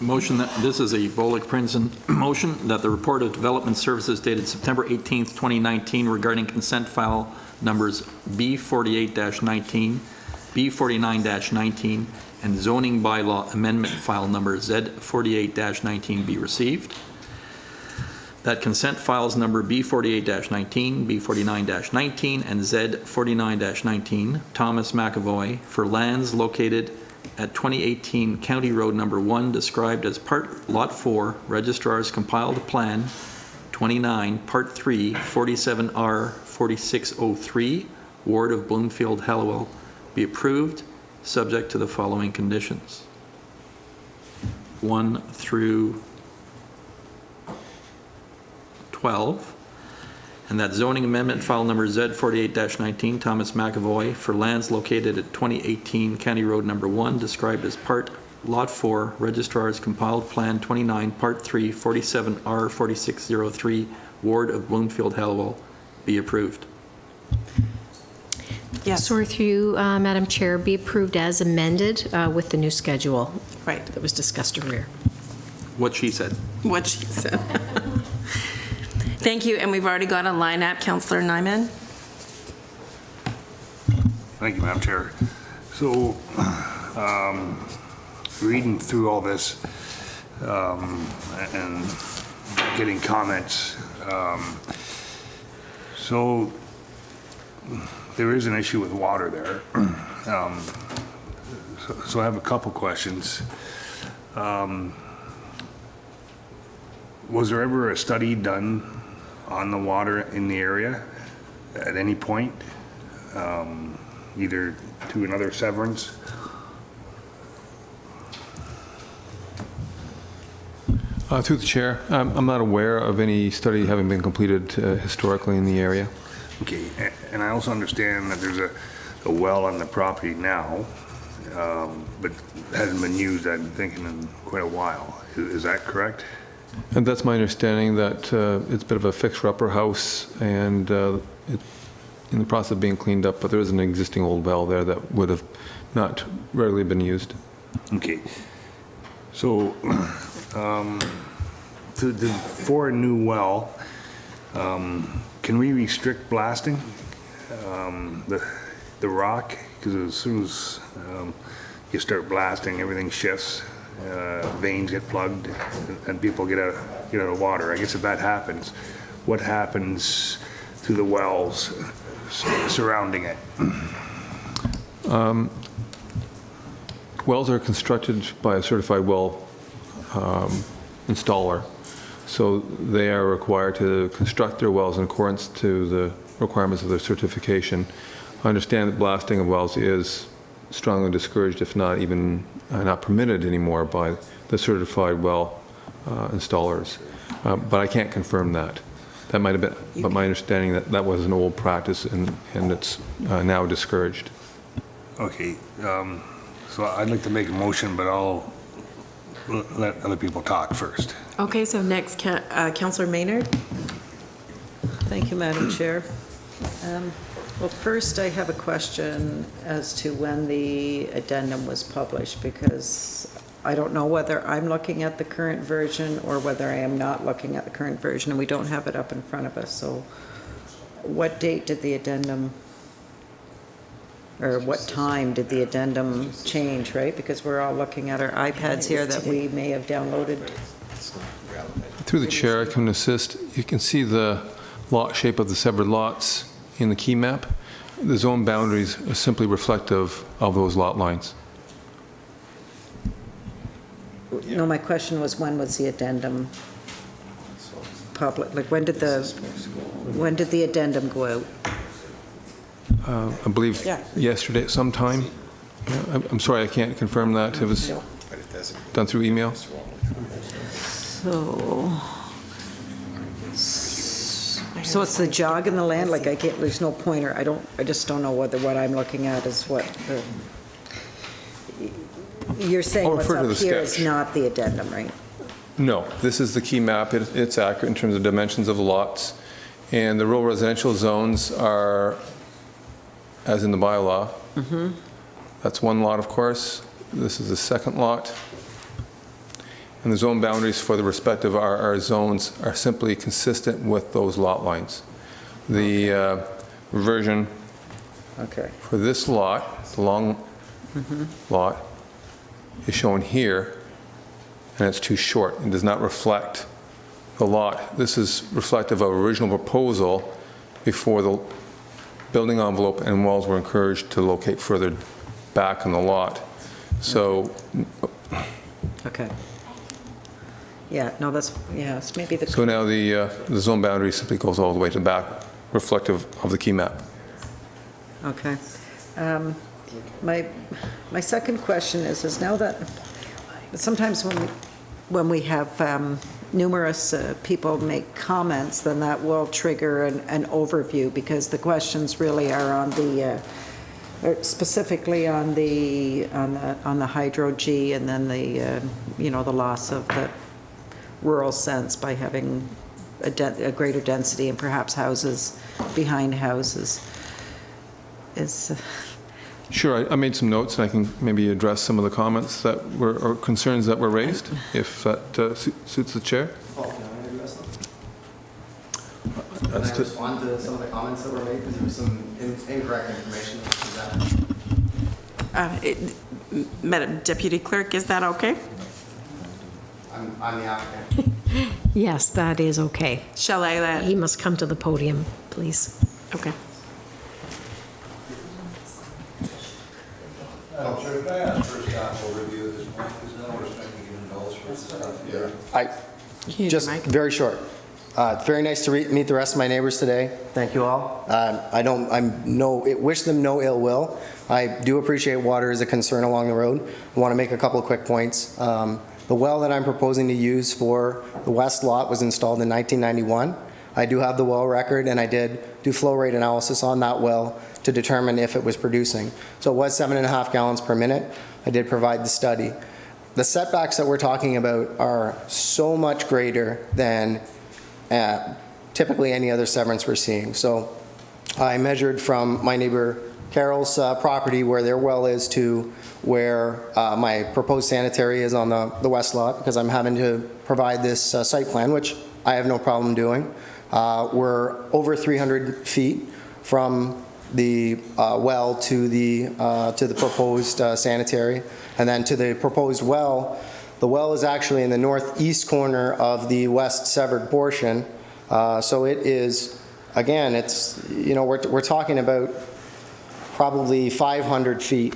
Speaker 8: Motion that, this is a Bullock-Prinzen motion, that the report of development services dated September 18th, 2019 regarding consent file numbers B48-19, B49-19, and zoning bylaw amendment file number Z48-19 be received. That consent files number B48-19, B49-19, and Z49-19, Thomas McAvoy, for lands located at 2018 County Road number 1, described as Part Lot 4, Registrar's Compiled Plan 29, Part 3, 47R 4603, Ward of Bloomfield, Hallowell, be approved, subject to the following conditions. 1 through 12, and that zoning amendment file number Z48-19, Thomas McAvoy, for lands located at 2018 County Road number 1, described as Part Lot 4, Registrar's Compiled Plan 29, Part 3, 47R 4603, Ward of Bloomfield, Hallowell, be approved.
Speaker 16: Yes.
Speaker 10: So through you, Madam Chair, be approved as amended with the new schedule.
Speaker 16: Right.
Speaker 10: That was discussed earlier.
Speaker 8: What she said.
Speaker 16: What she said. Thank you, and we've already got a lineup. Councillor Nyman.
Speaker 20: Thank you, Madam Chair. So, reading through all this and getting comments, so there is an issue with water there. So I have a couple questions. Was there ever a study done on the water in the area at any point, either to another severance?
Speaker 1: Through the chair, I'm not aware of any study having been completed historically in the area.
Speaker 20: Okay, and I also understand that there's a well on the property now, but hasn't been used, I'm thinking, in quite a while. Is that correct?
Speaker 1: And that's my understanding, that it's a bit of a fixer-upper house, and it's in the process of being cleaned up, but there is an existing old well there that would have not rarely been used.
Speaker 20: Okay. So, for a new well, can we restrict blasting the rock? Because as soon as you start blasting, everything shifts. Veins get plugged and people get out of water. I guess if that happens, what happens to the wells surrounding it?
Speaker 1: Wells are constructed by a certified well installer, so they are required to construct their wells in accordance to the requirements of their certification. I understand that blasting of wells is strongly discouraged, if not even not permitted anymore by the certified well installers. But I can't confirm that. That might have been, but my understanding that was an old practice and it's now discouraged.
Speaker 20: Okay, so I'd like to make a motion, but I'll let other people talk first.
Speaker 16: Okay, so next, Councillor Maynard.
Speaker 6: Thank you, Madam Chair. Well, first, I have a question as to when the addendum was published, because I don't know whether I'm looking at the current version or whether I am not looking at the current version, and we don't have it up in front of us. So what date did the addendum, or what time did the addendum change, right? Because we're all looking at our iPads here that we may have downloaded.
Speaker 1: Through the chair, I can assist. You can see the lot shape of the severed lots in the key map. The zone boundaries are simply reflective of those lot lines.
Speaker 6: No, my question was, when was the addendum public? Like, when did the addendum go out?
Speaker 1: I believe yesterday at some time. Yeah, I'm sorry, I can't confirm that. It was done through email.
Speaker 6: So it's the jog in the land, like there's no pointer, I just don't know whether what I'm looking at is what you're saying what's
Speaker 1: refer to
Speaker 6: up
Speaker 1: the
Speaker 6: here is
Speaker 1: sketch.
Speaker 6: not the addendum, right?
Speaker 1: No, this is the key map. It's accurate in terms of dimensions of the lots. And the rural residential zones are, as in the bylaw, that's one lot, of course. This is the second lot. And the zone boundaries for the respective RR zones are simply consistent with those lot lines. The reversion for this lot, the long lot, is shown here, and it's too short and does not reflect the lot. This is reflective of original proposal before the building envelope and walls were encouraged to locate further back in the lot. So.
Speaker 6: Okay. Yeah, no, it's maybe the.
Speaker 1: So now the zone boundary simply goes all the way to the back, reflective of the key map.
Speaker 6: Okay. My second question is now that sometimes when we have numerous people make comments, then that will trigger an overview, because the questions really are on the specifically on the hydro G, and then the the loss of the rural sense by having a greater density and perhaps houses behind houses.
Speaker 1: Sure, I made some notes, and I can maybe address some of the comments that were, or concerns that were raised, if that suits the chair.
Speaker 17: Paul, can I address them? Can I respond to some of the comments that were made, because there was some incorrect information that was presented?
Speaker 16: Madam Deputy Clerk, is that okay?
Speaker 17: I'm the applicant.
Speaker 10: Yes, that is okay.
Speaker 16: Shall I let?
Speaker 10: He must come to the podium, please.
Speaker 16: Okay.
Speaker 21: Chair, can I ask for a staff overview at this point? Because now we're spending even dollars for staff here.
Speaker 17: Just very short. Very nice to meet the rest of my neighbors today. Thank you all. Wish them no ill will. I do appreciate water as a concern along the road. I want to make a couple of quick points. The well that I'm proposing to use for the west lot was installed in 1991. I do have the well record, and I did do flow rate analysis on that well to determine if it was producing. So it was 7.5 gallons per minute. I did provide the study. The setbacks that we're talking about are so much greater than typically any other severance we're seeing. So I measured from my neighbor Carol's property where their well is to where my proposed sanitary is on the west lot, because I'm having to provide this site plan, which I have no problem doing. We're over 300 feet from the well to the proposed sanitary, and then to the proposed well. The well is actually in the northeast corner of the west severed portion, so it is, again, it's, we're talking about probably 500 feet.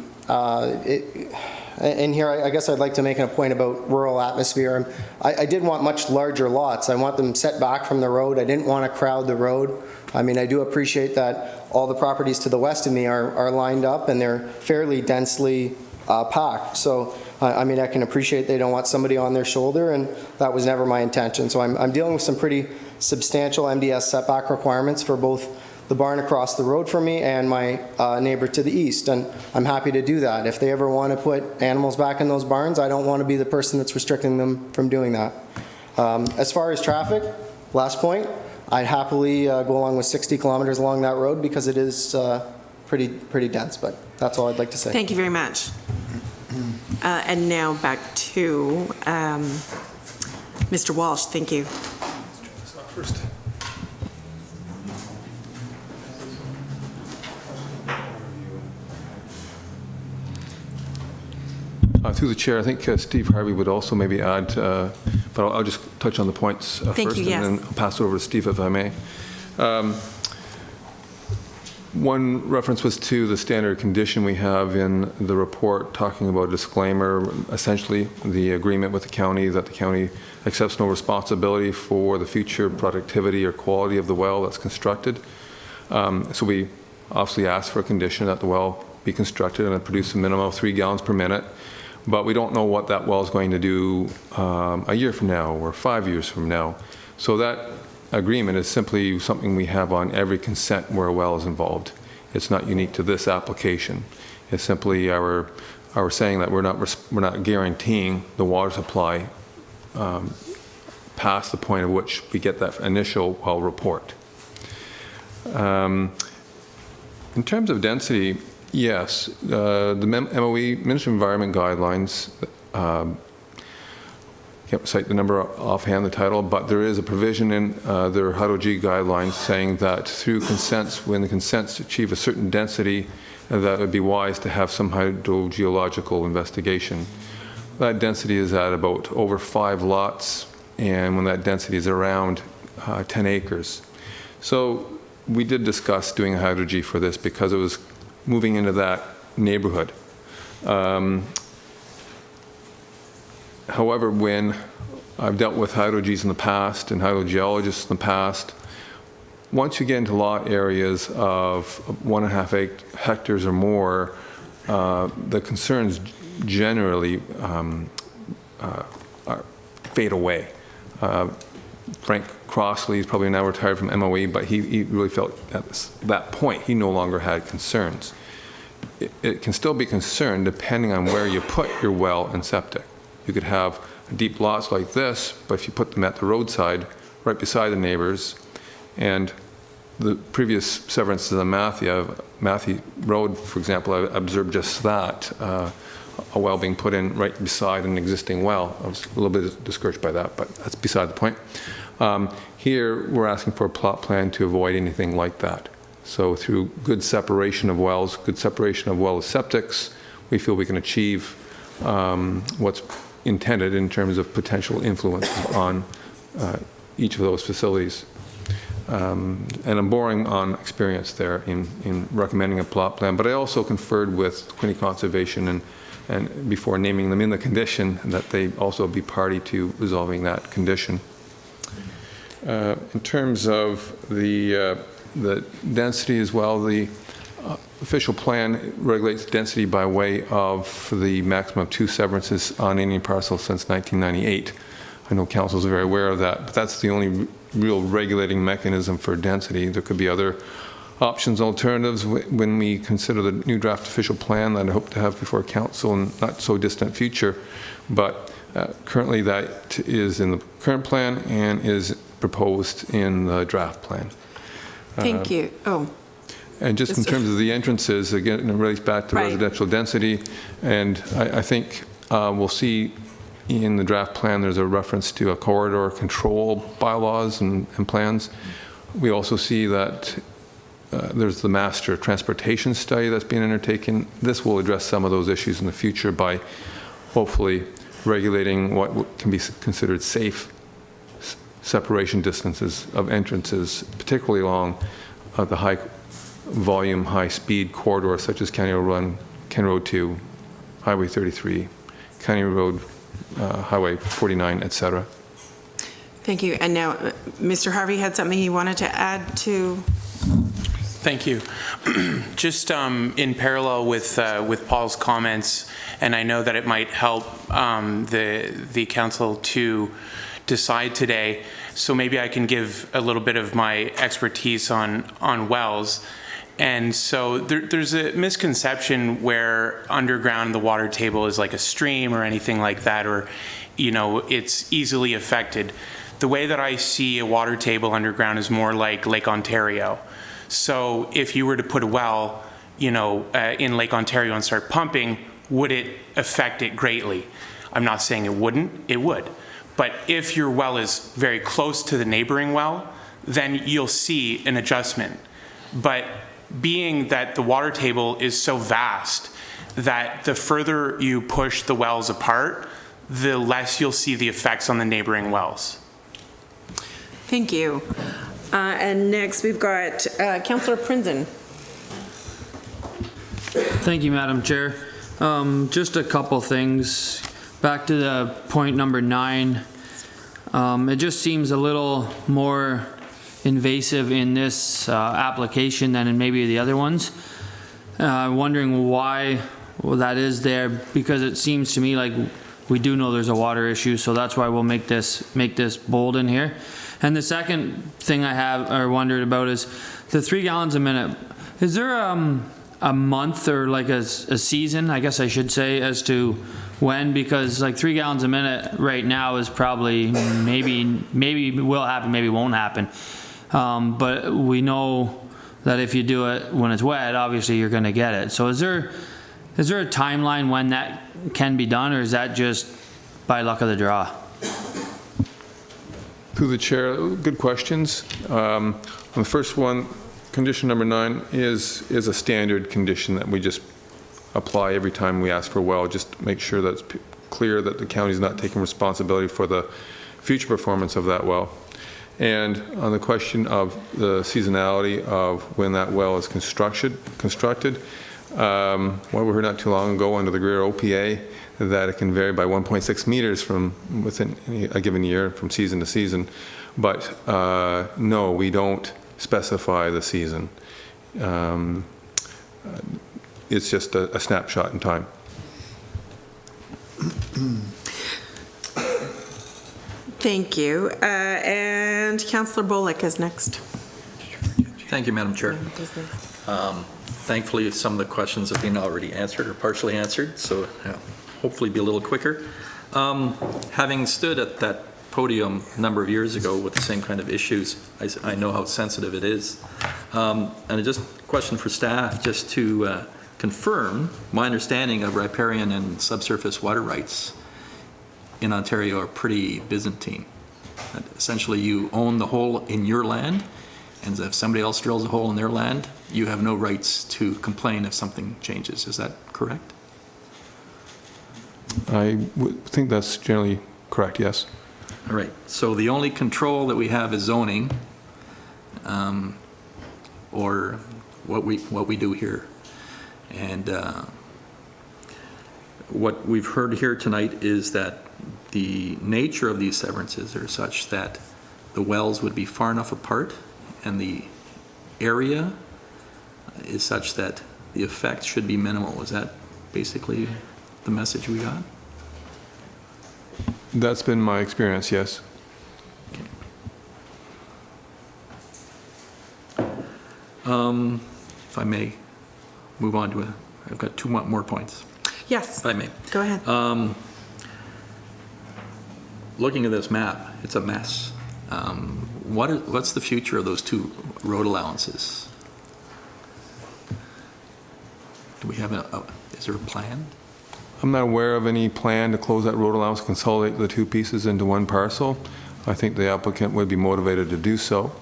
Speaker 17: And here, I guess I'd like to make a point about rural atmosphere. I did want much larger lots. I want them set back from the road. I didn't want to crowd the road. I mean, I do appreciate that all the properties to the west of me are lined up, and they're fairly densely packed. So, I mean, I can appreciate they don't want somebody on their shoulder, and that was never my intention. So I'm dealing with some pretty substantial MDS setback requirements for both the barn across the road from me and my neighbor to the east, and I'm happy to do that. If they ever want to put animals back in those barns, I don't want to be the person that's restricting them from doing that. As far as traffic, last point, I'd happily go along with 60 kilometers along that road, because it is pretty dense, but that's all I'd like to say.
Speaker 16: Thank you very much. And now back to Mr. Walsh. Thank you.
Speaker 1: First. Through the chair, I think Steve Harvey would also maybe add, but I'll just touch on the points first,
Speaker 16: you, yes.
Speaker 1: and then I'll pass it over to Steve, if I may. One reference was to the standard condition we have in the report talking about disclaimer, essentially the agreement with the county that the county accepts no responsibility for the future productivity or quality of the well that's constructed. So we obviously ask for a condition that the well be constructed and produce a minimum of 3 gallons per minute, but we don't know what that well is going to do a year from now or 5 years from now. So that agreement is simply something we have on every consent where a well is involved. It's not unique to this application. It's simply our saying that we're not guaranteeing the water supply past the point at which we get that initial well report. In terms of density, yes, the MOE, Ministry of Environment guidelines, can't cite the number offhand, the title, but there is a provision in their HydroG guidelines saying that through consents, when the consents achieve a certain density, that it would be wise to have some hydrogeological investigation. That density is at about over 5 lots, and when that density is around 10 acres. So we did discuss doing a HydroG for this because it was moving into that neighborhood. However, when I've dealt with hydrogees in the past and hydrogeologists in the past, once you get into lot areas of 1.5 hectares or more, the concerns generally fade away. Frank Crossley is probably now retired from MOE, but he really felt at that point he no longer had concerns. It can still be concerned depending on where you put your well and septic. You could have deep lots like this, but if you put them at the roadside, right beside the neighbors, and the previous severances on Matthew Road, for example, I observed just that, a well being put in right beside an existing well. I was a little bit discouraged by that, but that's beside the point. Here, we're asking for a plot plan to avoid anything like that. So through good separation of wells, good separation of well septics, we feel we can achieve what's intended in terms of potential influence on each of those facilities. And I'm borrowing on experience there in recommending a plot plan, but I also conferred with Quinte Conservation and before naming them in the condition that they also be party to resolving that condition. In terms of the density as well, the official plan regulates density by way of the maximum of 2 severances on any parcel since 1998. I know council is very aware of that, but that's the only real regulating mechanism for density. There could be other options, alternatives when we consider the new draft official plan that I hope to have before council in not so distant future. But currently that is in the current plan and is proposed in the draft plan.
Speaker 16: Thank you.
Speaker 1: And just in terms of the entrances, again, it relates back to residential density. And I think we'll see in the draft plan there's a reference to a corridor control bylaws and plans. We also see that there's the master transportation study that's being undertaken. This will address some of those issues in the future by hopefully regulating what can be considered safe separation distances of entrances, particularly along the high volume, high speed corridors such as County Road 1, County Road 2, Highway 33, County Road, Highway 49, etc.
Speaker 16: Thank you. And now, Mr. Harvey had something he wanted to add to.
Speaker 5: Thank you. Just in parallel with Paul's comments, and I know that it might help the council to decide today, so maybe I can give a little bit of my expertise on wells. And so there's a misconception where underground the water table is like a stream or anything like that, or it's easily affected. The way that I see a water table underground is more like Lake Ontario. So if you were to put a well, in Lake Ontario and start pumping, would it affect it greatly? I'm not saying it wouldn't, it would. But if your well is very close to the neighboring well, then you'll see an adjustment. But being that the water table is so vast that the further you push the wells apart, the less you'll see the effects on the neighboring wells.
Speaker 16: Thank you. And next we've got Councillor Prinzen.
Speaker 11: Thank you, Madam Chair. Just a couple things. Back to the point number 9. It just seems a little more invasive in this application than in maybe the other ones. Wondering why that is there, because it seems to me like we do know there's a water issue, so that's why we'll make this bold in here. And the second thing I have or wondered about is the 3 gallons a minute. Is there a month or like a season, I guess I should say, as to when? Because like 3 gallons a minute right now is probably maybe will happen, maybe won't happen. But we know that if you do it when it's wet, obviously you're going to get it. So is there a timeline when that can be done, or is that just by luck of the draw?
Speaker 1: Through the chair, good questions. On the first one, condition number 9 is a standard condition that we just apply every time we ask for a well, just to make sure that it's clear that the county is not taking responsibility for the future performance of that well. And on the question of the seasonality of when that well is constructed, well, we heard not too long ago under the Greer OPA that it can vary by 1.6 meters from within a given year from season to season. But no, we don't specify the season. It's just a snapshot in time.
Speaker 16: Thank you. And Councillor Bullock is next.
Speaker 8: Thank you, Madam Chair. Thankfully, some of the questions have been already answered or partially answered, so hopefully be a little quicker. Having stood at that podium a number of years ago with the same kind of issues, I know how sensitive it is. And just a question for staff, just to confirm, my understanding of riparian and subsurface water rights in Ontario are pretty Byzantine. That essentially, you own the hole in your land, and if somebody else drills a hole in their land, you have no rights to complain if something changes. Is that correct?
Speaker 1: I would think that's generally correct, yes.
Speaker 8: All right. So the only control that we have is zoning, or what we do here. And what we've heard here tonight is that the nature of these severances are such that the wells would be far enough apart and the area is such that the effect should be minimal. Is that basically the message we got?
Speaker 1: That's been my experience, yes.
Speaker 8: If I may move on to I've got 2 more points.
Speaker 16: Yes.
Speaker 8: If I may.
Speaker 16: Go ahead.
Speaker 8: Looking at this map, it's a mess. What's the future of those 2 road allowances? Do we have is there a plan?
Speaker 1: I'm not aware of any plan to close that road allowance, consolidate the 2 pieces into one parcel. I think the applicant would be motivated to do so.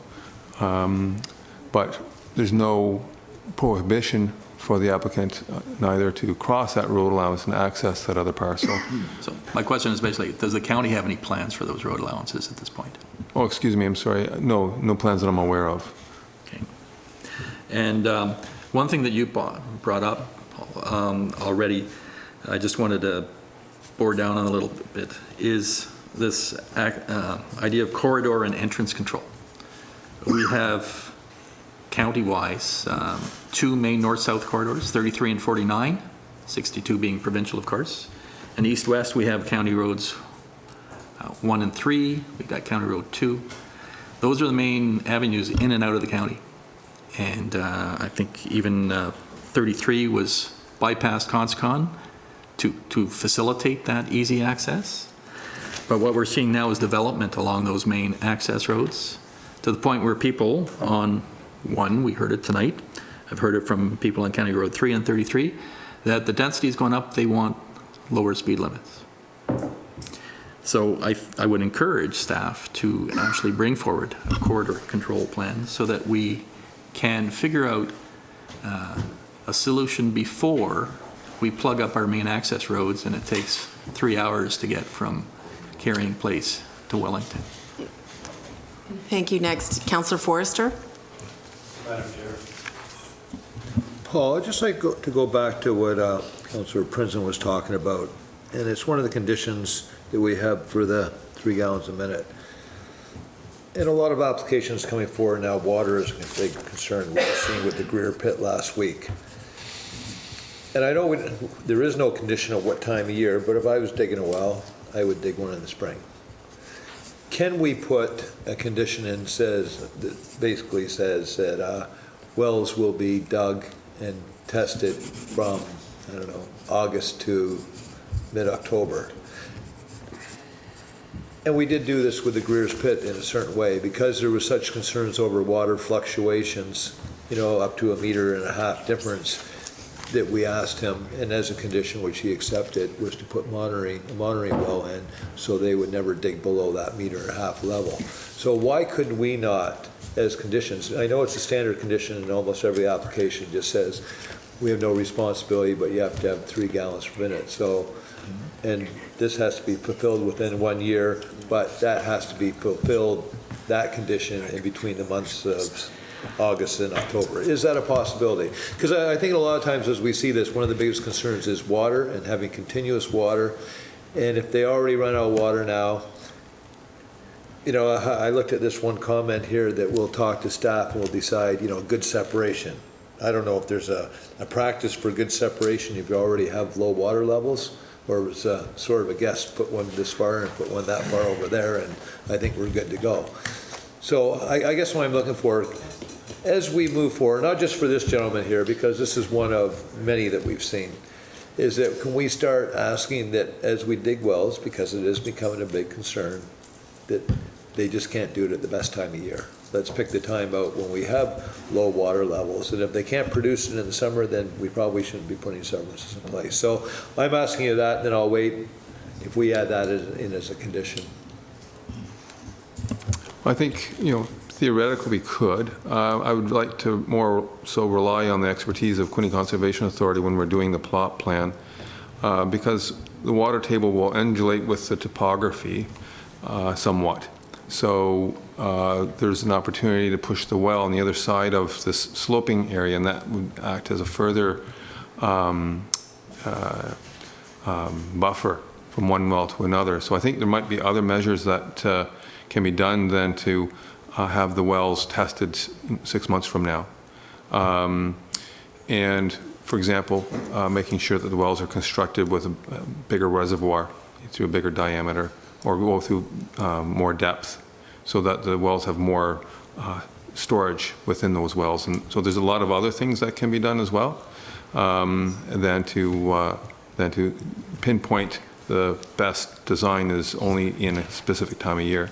Speaker 1: But there's no prohibition for the applicant neither to cross that road allowance and access that other parcel.
Speaker 8: So my question is basically, does the county have any plans for those road allowances at this point?
Speaker 1: Oh, excuse me, I'm sorry. No plans that I'm aware of.
Speaker 8: Okay. And one thing that you brought up already, I just wanted to bore down on a little bit, is this idea of corridor and entrance control. We have county-wise 2 main north-south corridors, 33 and 49, 62 being provincial, of course. And east-west, we have county roads 1 and 3. We've got county road 2. Those are the main avenues in and out of the county. And I think even 33 was bypassed Conscon to facilitate that easy access. But what we're seeing now is development along those main access roads to the point where people on 1, we heard it tonight, I've heard it from people on County Road 3 and 33, that the density is going up, they want lower speed limits. So I would encourage staff to actually bring forward a corridor control plan so that we can figure out a solution before we plug up our main access roads and it takes 3 hours to get from Carrying Place to Wellington.
Speaker 16: Thank you. Next, Councillor Forrester.
Speaker 21: Madam Chair. Paul, I'd just like to go back to what Councillor Prinzen was talking about, and it's one of the conditions that we have for the 3 gallons a minute. And a lot of applications coming forward now, water is a big concern. We've seen with the Greer pit last week. And I know there is no condition of what time of year, but if I was digging a well, I would dig one in the spring. Can we put a condition in that basically says that wells will be dug and tested from, I don't know, August to mid-October? And we did do this with the Greer's pit in a certain way because there was such concerns over water fluctuations, up to 1.5 meters difference, that we asked him, and as a condition which he accepted, was to put a monitoring well in so they would never dig below that 1.5 meter level. So why could we not, as conditions, I know it's a standard condition in almost every application, just says we have no responsibility, but you have to have 3 gallons per minute. So, and this has to be fulfilled within 1 year, but that has to be fulfilled, that condition, in between the months of August and October. Is that a possibility? Because I think a lot of times as we see this, one of the biggest concerns is water and having continuous water. And if they already run out of water now, I looked at this one comment here that we'll talk to staff and we'll decide, good separation. I don't know if there's a practice for good separation if you already have low water levels, or it's sort of a guess, put one this far and put one that far over there, and I think we're good to go. So I guess what I'm looking for, as we move forward, not just for this gentleman here, because this is one of many that we've seen, is that can we start asking that as we dig wells, because it is becoming a big concern, that they just can't do it at the best time of year. Let's pick the time out when we have low water levels, and if they can't produce it in the summer, then we probably shouldn't be putting services in place. So I'm asking you that, and then I'll wait if we add that in as a condition.
Speaker 1: I think, theoretically we could. I would like to more so rely on the expertise of Quinte Conservation Authority when we're doing the plot plan, because the water table will undulate with the topography somewhat. So there's an opportunity to push the well on the other side of this sloping area, and that would act as a further buffer from one well to another. So I think there might be other measures that can be done than to have the wells tested 6 months from now. And for example, making sure that the wells are constructed with a bigger reservoir through a bigger diameter, or go through more depth, so that the wells have more storage within those wells. And so there's a lot of other things that can be done as well, than to pinpoint the best design is only in a specific time of year.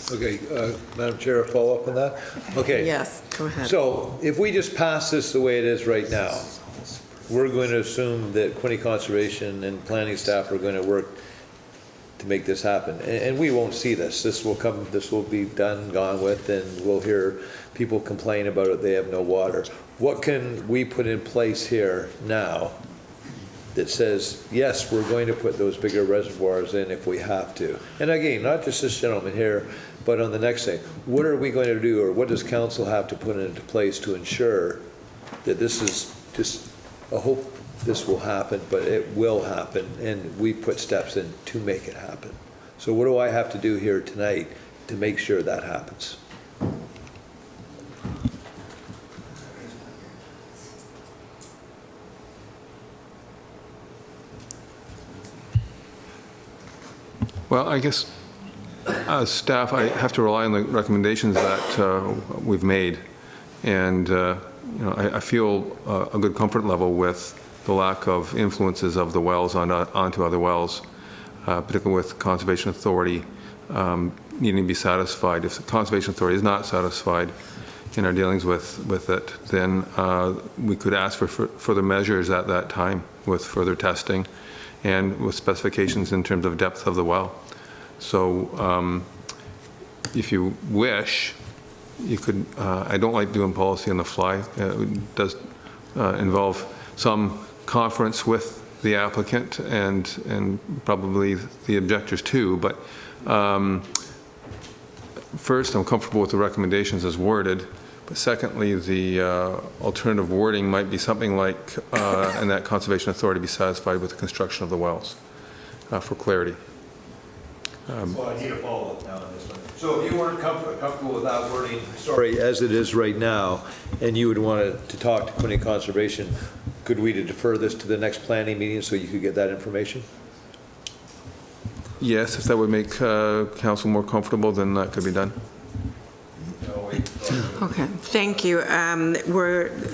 Speaker 21: Okay, Madam Chair, a follow-up on that? Okay.
Speaker 6: Yes, go ahead.
Speaker 21: So if we just pass this the way it is right now, we're going to assume that Quinte Conservation and planning staff are going to work to make this happen. And we won't see this. This will be done, gone with, and we'll hear people complain about it, they have no water. What can we put in place here now that says, yes, we're going to put those bigger reservoirs in if we have to? And again, not just this gentleman here, but on the next thing, what are we going to do, or what does council have to put into place to ensure that this is just a hope this will happen, but it will happen, and we put steps in to make it happen? So what do I have to do here tonight to make sure that happens?
Speaker 1: Well, I guess as staff, I have to rely on the recommendations that we've made, and I feel a good comfort level with the lack of influences of the wells onto other wells, particularly with Conservation Authority needing to be satisfied. If the Conservation Authority is not satisfied in our dealings with it, then we could ask for further measures at that time with further testing and with specifications in terms of depth of the well. So if you wish, you could, I don't like doing policy on the fly. It does involve some conference with the applicant and probably the objectors too, but first I'm comfortable with the recommendations as worded, But secondly, the alternative wording might be something like, and that Conservation Authority be satisfied with the construction of the wells, for clarity.
Speaker 21: Well, I need to follow up now on this one. So if you weren't comfortable with that wording, sorry, as it is right now, and you would want to talk to Quinny Conservation, could we defer this to the next planning meeting so you could get that information?
Speaker 1: Yes, if that would make council more comfortable, then that could be done.
Speaker 16: Okay, thank you.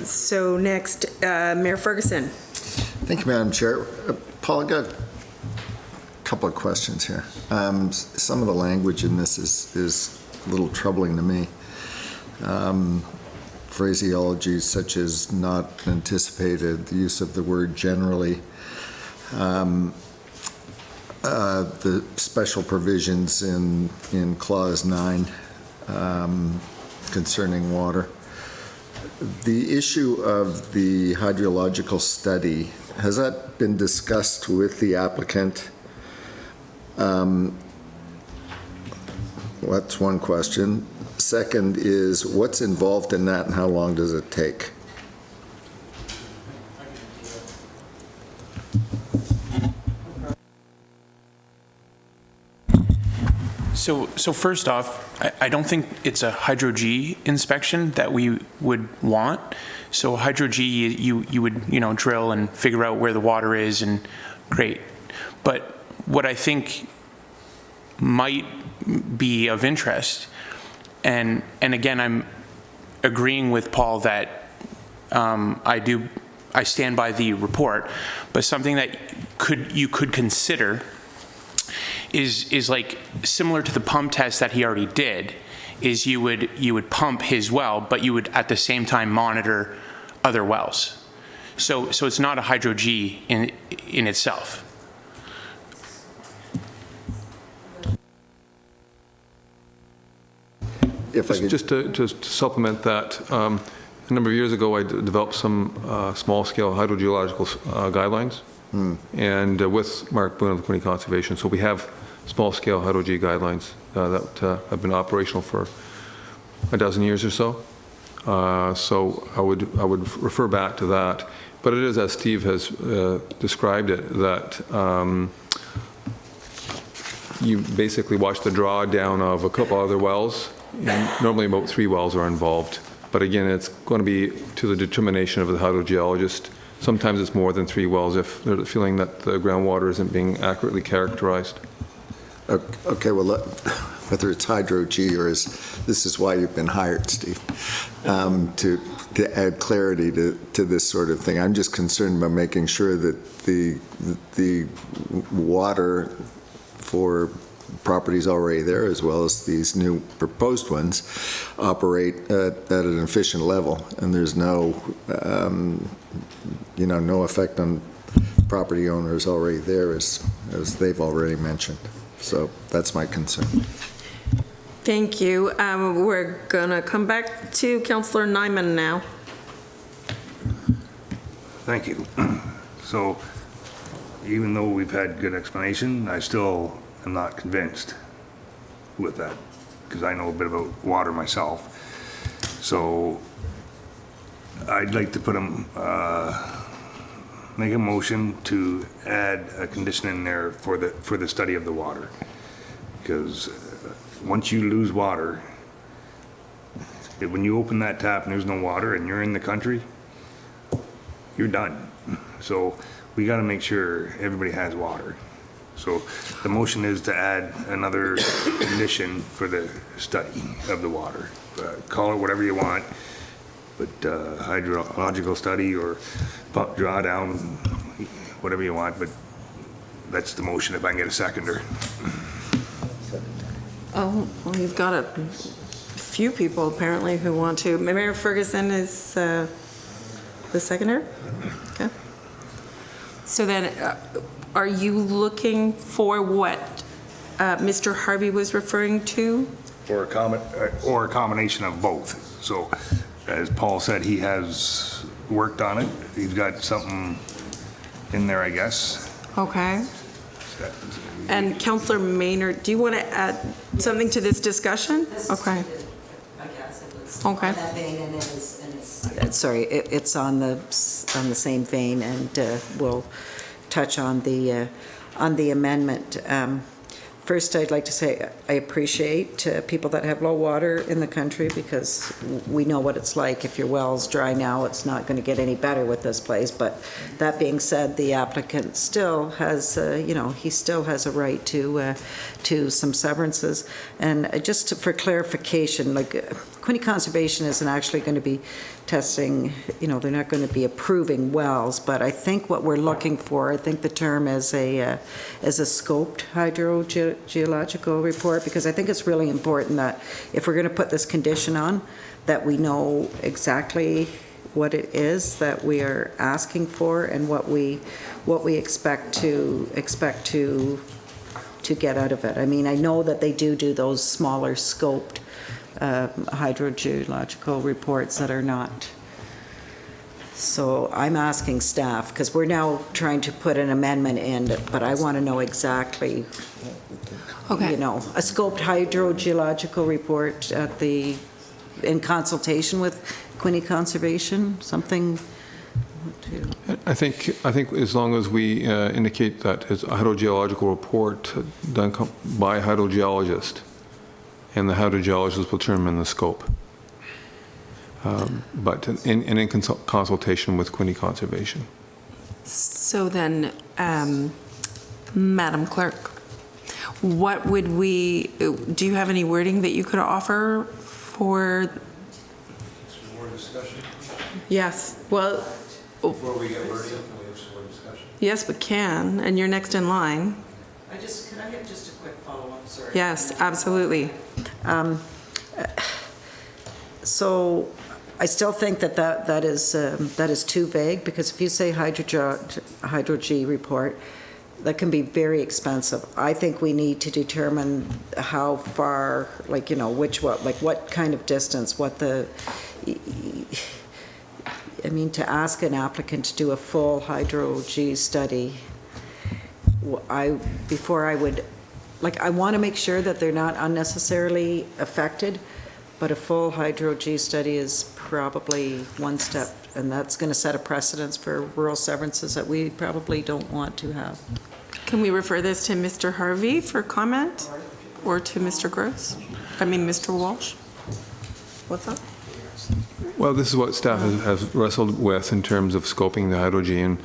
Speaker 16: So next, Mayor Ferguson.
Speaker 2: Thank you, Madam Chair. Paul, I got a couple of questions here. Some of the language in this is a little troubling to me. Phraseology such as not anticipated, the use of the word generally, the special provisions in Clause 9 concerning water. The issue of the hydrological study, has that been discussed with the applicant? That's one question. Second is, what's involved in that and how long does it take?
Speaker 5: So first off, I don't think it's a hydro-G inspection that we would want. So hydro-G, you would, drill and figure out where the water is, and great. But what I think might be of interest, and again, I'm agreeing with Paul that I stand by the report, but something that you could consider is like similar to the pump test that he already did, is you would pump his well, but you would at the same time monitor other wells. So it's not a hydro-G in itself.
Speaker 1: Just to supplement that, a number of years ago I developed some small-scale hydrogeological guidelines, and with Mark Boone of the Quinny Conservation. So we have small-scale hydro-G guidelines that have been operational for a dozen years or so. So I would refer back to that. But it is, as Steve has described it, that you basically watch the drawdown of a couple other wells. And normally about 3 wells are involved. But again, it's going to be to the determination of the hydrogeologist. Sometimes it's more than 3 wells if they're feeling that the groundwater isn't being accurately characterized.
Speaker 2: Okay, well, whether it's hydro-G or this is why you've been hired, Steve, to add clarity to this sort of thing. I'm just concerned about making sure that the water for properties already there, as well as these new proposed ones, operate at an efficient level, and there's no, no effect on property owners already there, as they've already mentioned. So that's my concern.
Speaker 16: Thank you. We're gonna come back to Councillor Nyman now.
Speaker 20: Thank you. So even though we've had good explanation, I still am not convinced with that, because I know a bit about water myself. So I'd like to make a motion to add a condition in there for the study of the water, because once you lose water, when you open that tap and there's no water and you're in the country, you're done. So we got to make sure everybody has water. So the motion is to add another condition for the study of the water. Call it whatever you want, but hydrological study or pump drawdown, whatever you want, but that's the motion if I can get a seconder.
Speaker 16: Oh, well, you've got a few people apparently who want to. Mayor Ferguson is the seconder? Okay. So then, are you looking for what Mr. Harvey was referring to?
Speaker 20: Or a combination of both. So, as Paul said, he has worked on it. He's got something in there, I guess.
Speaker 16: Okay. And Councillor Maynard, do you want to add something to this discussion? Okay. Okay.
Speaker 6: on that vein, and sorry, it's on the same vein, and we'll touch on the amendment. First, I'd like to say I appreciate people that have low water in the country, because we know what it's like. If your well's dry now, it's not going to get any better with this place. But that being said, the applicant still has, he still has a right to some severances. And just for clarification, like Quinte Conservation isn't actually going to be testing, they're not going to be approving wells, but I think what we're looking for, I think the term is a scoped hydrogeological report, because I think it's really important that if we're going to put this condition on, that we know exactly what it is that we are asking for and what we expect to get out of it. I mean, I know that they do those smaller scoped hydrogeological reports that are not. So I'm asking staff, because we're now trying to put an amendment in, but I want to know exactly, a scoped hydrogeological report in consultation with Quinte Conservation, something.
Speaker 1: I think as long as we indicate that it's a hydrogeological report done by a hydrogeologist, and the hydrogeologist will determine the scope. But in consultation with Quinte Conservation.
Speaker 16: So then, Madam Clerk, what would do you have any wording that you could offer for?
Speaker 21: More discussion?
Speaker 16: Yes, well.
Speaker 21: Before we get wording, can we have some more discussion?
Speaker 16: Yes, we can, and you're next in line.
Speaker 6: Can I get just a quick follow-up, sorry?
Speaker 16: Yes, absolutely.
Speaker 6: So I still think that is too vague, because if you say hydroge report, that can be very expensive. I think we need to determine how far, what kind of distance, to ask an applicant to do a full hydroge study, I want to make sure that they're not unnecessarily affected, but a full hydroge study is probably one step, and that's going to set a precedence for rural severances that we probably don't want to have.
Speaker 16: Can we refer this to Mr. Harvey for comment, or to Mr. Mr. Walsh? What's up?
Speaker 1: Well, this is what staff has wrestled with in terms of scoping the hydrogen.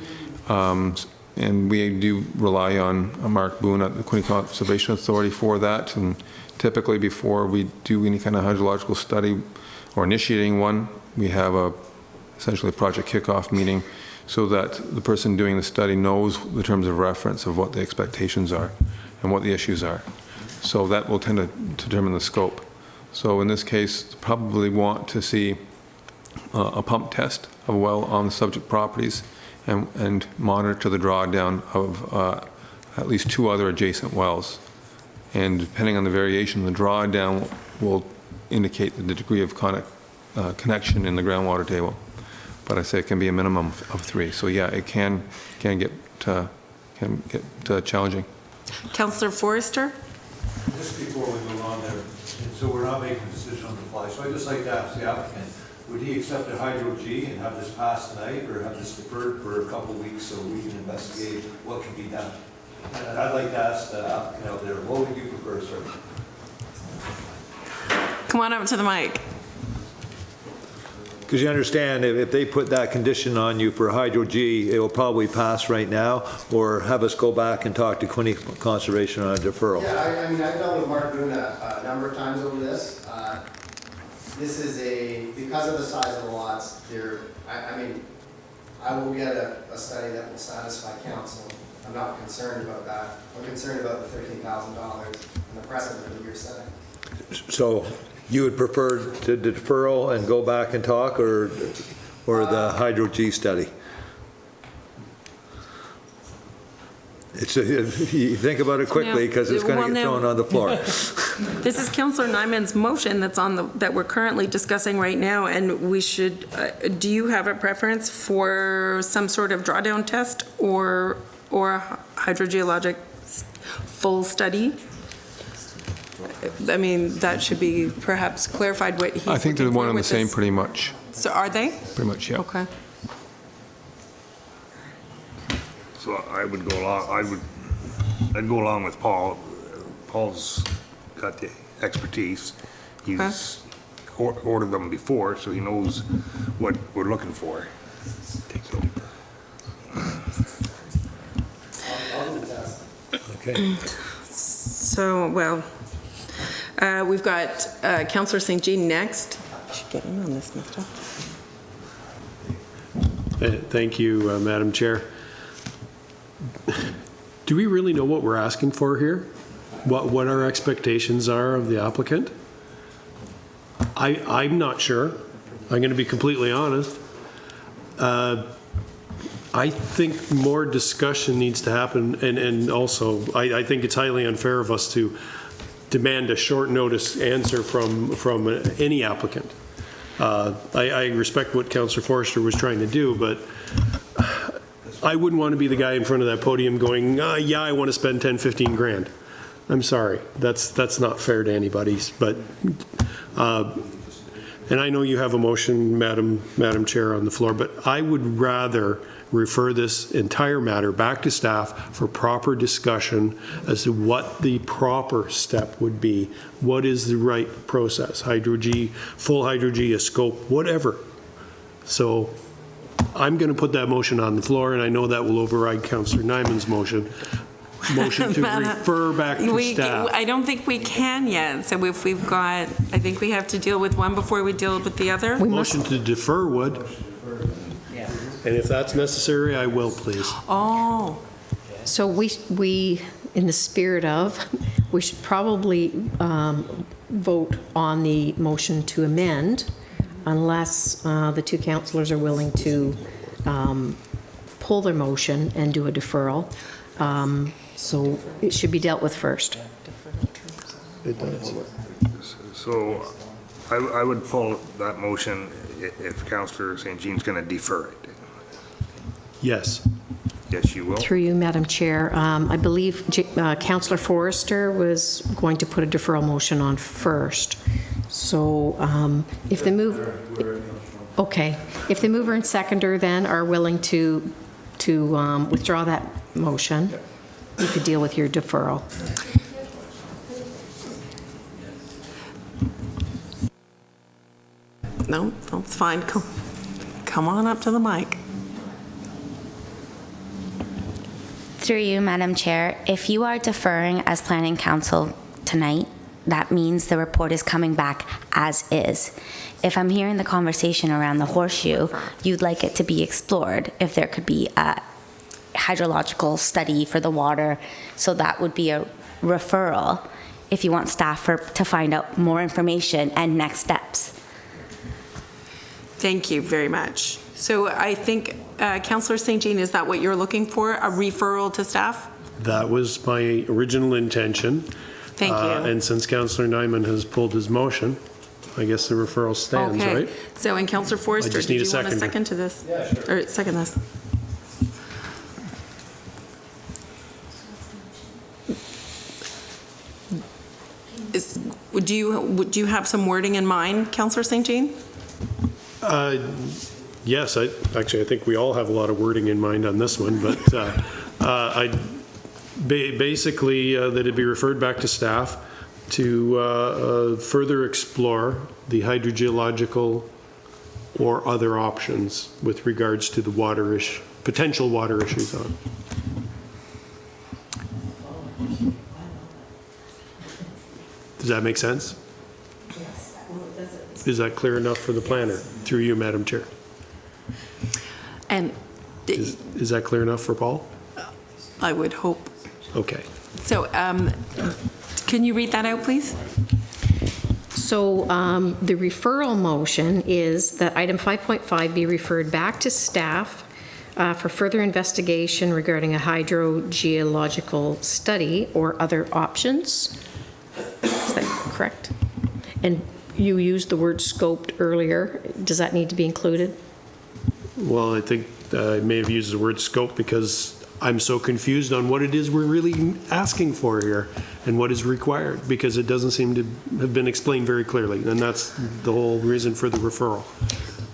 Speaker 1: And we do rely on Mark Boone at the Quinte Conservation Authority for that. And typically before we do any kind of hydrological study or initiating one, we have essentially a project kickoff meeting so that the person doing the study knows the terms of reference of what the expectations are and what the issues are. So that will tend to determine the scope. So in this case, probably want to see a pump test of a well on the subject properties and monitor the drawdown of at least 2 other adjacent wells. And depending on the variation, the drawdown will indicate the degree of connection in the groundwater table. But I say it can be a minimum of 3. So yeah, it can get challenging.
Speaker 16: Councillor Forrester?
Speaker 21: Just before we move on there, and so we're not making a decision on the fly, so I'd just like to ask the applicant, would he accept a hydro-G and have this passed tonight, or have this deferred for a couple of weeks so we can investigate what can be done? And I'd like to ask the applicant out there, what would you prefer, sir?
Speaker 16: Come on up to the mic.
Speaker 21: Because you understand, if they put that condition on you for hydro-G, it will probably pass right now, or have us go back and talk to Quinte Conservation on a deferral.
Speaker 17: Yeah, I've dealt with Mark Boone a number of times over this. This is because of the size of the lots, I will get a study that will satisfy council. I'm not concerned about that. I'm concerned about the $13,000 and the precedent that you're setting.
Speaker 21: So you would prefer the deferral and go back and talk, or the hydro-G study? You think about it quickly, because it's going to get thrown on the floor.
Speaker 16: This is Councillor Nyman's motion that we're currently discussing right now, and we should, do you have a preference for some sort of drawdown test or a hydrogeologic full study? I mean, that should be perhaps clarified what he's
Speaker 1: I think they're
Speaker 16: looking
Speaker 1: one
Speaker 16: for
Speaker 1: and the
Speaker 16: with
Speaker 1: same
Speaker 16: this.
Speaker 1: pretty much.
Speaker 16: So are they?
Speaker 1: Pretty much, yeah.
Speaker 16: Okay.
Speaker 20: So I would go along, I'd go along with Paul. Paul's got the expertise. He's ordered them before, so he knows what we're looking for.
Speaker 21: Okay.
Speaker 16: So, well, we've got Councillor St. Jean next. You should get in on this, mister.
Speaker 9: Thank you, Madam Chair. Do we really know what we're asking for here? What our expectations are of the applicant? I'm not sure. I'm going to be completely honest. I think more discussion needs to happen, and also I think it's highly unfair of us to demand a short notice answer from any applicant. I respect what Councillor Forrester was trying to do, but I wouldn't want to be the guy in front of that podium going, yeah, I want to spend 10, 15 grand. I'm sorry, that's not fair to anybody. But and I know you have a motion, Madam Chair, on the floor, but I would rather refer this entire matter back to staff for proper discussion as to what the proper step would be. What is the right process? Hydro-G, full Hydro-G, a scope, whatever. So I'm going to put that motion on the floor, and I know that will override Councillor Nyman's motion to refer back to staff.
Speaker 16: I don't think we can yet. So if we've got, I think we have to deal with one before we deal with the other.
Speaker 9: Motion to defer would. And if that's necessary, I will, please.
Speaker 16: Oh.
Speaker 10: So we, in the spirit of, we should probably vote on the motion to amend unless the two councillors are willing to pull their motion and do a deferral. So it should be dealt with first.
Speaker 20: It does. So I would pull that motion if Councillor St. Jean's going to defer it.
Speaker 9: Yes.
Speaker 20: Yes, you will.
Speaker 10: Through you, Madam Chair. I believe Councillor Forrester was going to put a deferral motion on first. So if the if the mover and seconder then are willing to withdraw that motion, you could deal with your deferral.
Speaker 16: No, that's fine. Come on up to the mic.
Speaker 7: Through you, Madam Chair, if you are deferring as Planning Council tonight, that means the report is coming back as is. If I'm hearing the conversation around the horseshoe, you'd like it to be explored, if there could be a hydrological study for the water, so that would be a referral if you want staff to find out more information and next steps.
Speaker 16: Thank you very much. So I think, Councillor St. Jean, is that what you're looking for, a referral to staff?
Speaker 9: That was my original intention.
Speaker 16: Thank you.
Speaker 9: And since Councillor Nyman has pulled his motion, I guess the referral stands,
Speaker 16: Okay.
Speaker 9: right?
Speaker 16: So, and Councillor Forrester,
Speaker 9: just
Speaker 16: did
Speaker 9: need
Speaker 16: you
Speaker 9: a
Speaker 16: want a
Speaker 9: seconder.
Speaker 16: second to this?
Speaker 9: Yeah, sure.
Speaker 16: Or second this? Would you have some wording in mind, Councillor St. Jean?
Speaker 9: Yes, I think we all have a lot of wording in mind on this one, but basically that it be referred back to staff to further explore the hydrogeological or other options with regards to the potential water issues on. Does that make sense? Is that clear enough for the planner? Through you, Madam Chair.
Speaker 16: And
Speaker 9: is that clear enough for Paul?
Speaker 16: I would hope.
Speaker 9: Okay.
Speaker 16: So can you read that out, please?
Speaker 10: So the referral motion is that item 5.5 be referred back to staff for further investigation regarding a hydrogeological study or other options. Is that correct? And you used the word scoped earlier. Does that need to be included?
Speaker 9: Well, I think I may have used the word scope because I'm so confused on what it is we're really asking for here. and what is required, because it doesn't seem to have been explained very clearly, and that's the whole reason for the referral.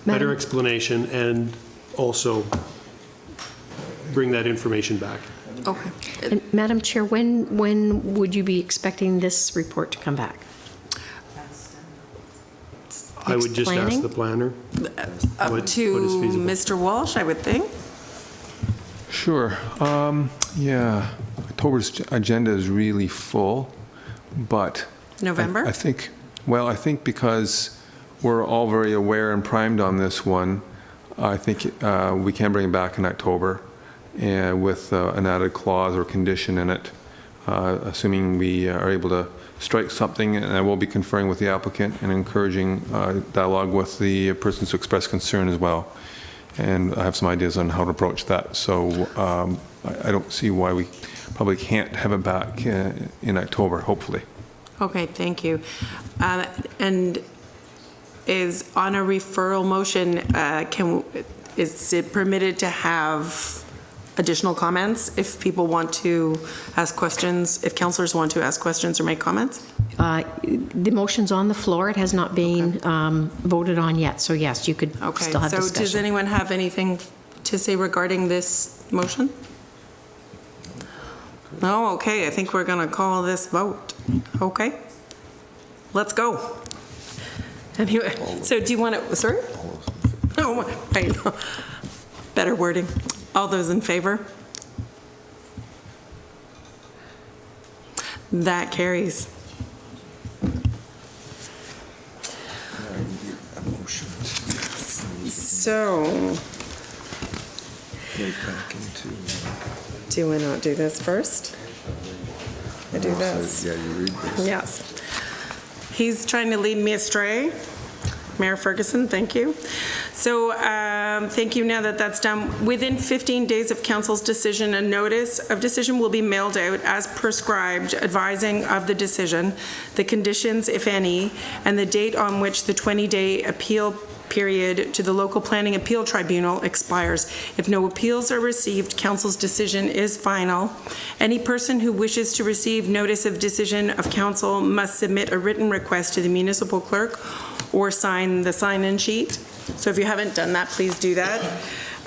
Speaker 9: Better explanation, and also bring that information back.
Speaker 16: Okay.
Speaker 10: And Madam Chair, when would you be expecting this report to come back?
Speaker 9: I would just ask the planner.
Speaker 16: Up
Speaker 9: what
Speaker 16: to
Speaker 9: is feasible.
Speaker 16: Mr. Walsh, I would think.
Speaker 1: Sure. Yeah, October's agenda is really full, but
Speaker 16: November?
Speaker 1: I think because we're all very aware and primed on this one, I think we can bring it back in October, and with an added clause or condition in it, assuming we are able to strike something, and I will be conferring with the applicant and encouraging dialogue with the persons who express concern as well. And I have some ideas on how to approach that. So I don't see why we probably can't have it back in October, hopefully.
Speaker 16: Okay, thank you. And is on a referral motion, is it permitted to have additional comments if people want to ask questions, if councillors want to ask questions or make comments?
Speaker 10: The motion's on the floor. It has not been voted on yet. So yes, you could still have discussion.
Speaker 16: So does anyone have anything to say regarding this motion? No, okay, I think we're going to call this vote. Okay, let's go. Anyway, so do you want to, sorry? No, I know. Better wording. All those in favor? That carries. So, do I not do this first? I do this.
Speaker 2: Yeah, you read this.
Speaker 16: Yes. He's trying to lead me astray. Mayor Ferguson, thank you. So thank you. Now that that's done, within 15 days of council's decision, a notice of decision will be mailed out as prescribed, advising of the decision, the conditions, if any, and the date on which the 20-day appeal period to the local planning appeal tribunal expires. If no appeals are received, council's decision is final. Any person who wishes to receive notice of decision of council must submit a written request to the municipal clerk or sign the sign-in sheet. So if you haven't done that, please do that.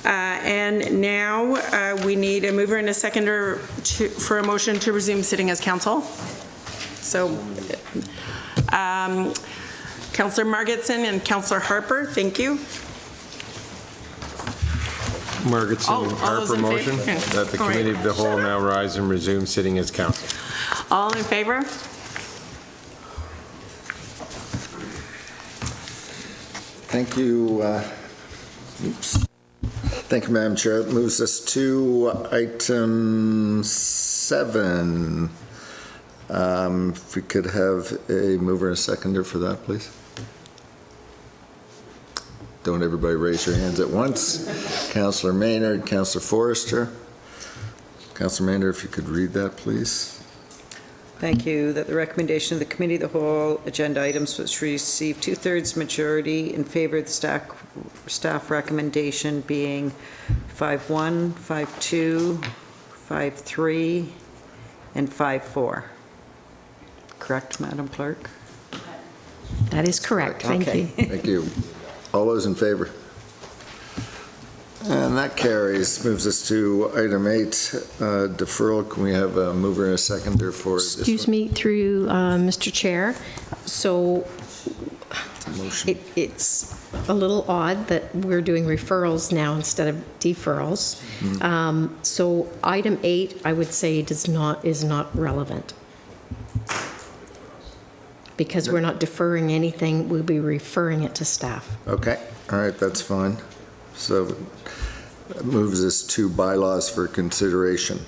Speaker 16: And now we need a mover and a seconder for a motion to resume sitting as council. So Councillor Margetson and Councillor Harper, thank you.
Speaker 13: Margetson, Harper motion that the committee of the whole now rise and resume sitting as council.
Speaker 16: All in favor?
Speaker 2: Thank you. Thank you, Madam Chair. It moves us to item 7. If we could have a mover and a seconder for that, please. Don't everybody raise your hands at once. Councillor Maynard, Councillor Forrester. Councillor Maynard, if you could read that, please.
Speaker 6: Thank you. That the recommendation of the Committee of the Whole agenda items which received 2/3 majority in favor of the staff recommendation being 5-1, 5-2, 5-3, and 5-4. Correct, Madam Clerk?
Speaker 10: That is correct. Thank you.
Speaker 2: Thank you. All those in favor? And that carries. Moves us to item 8, deferral. Can we have a mover and a seconder for this one?
Speaker 10: Excuse me, through Mr. Chair. So it's a little odd that we're doing referrals now instead of deferrals. So item 8, I would say is not relevant. Because we're not deferring anything, we'll be referring it to staff.
Speaker 2: Okay, all right, that's fine. So that moves us to bylaws for consideration.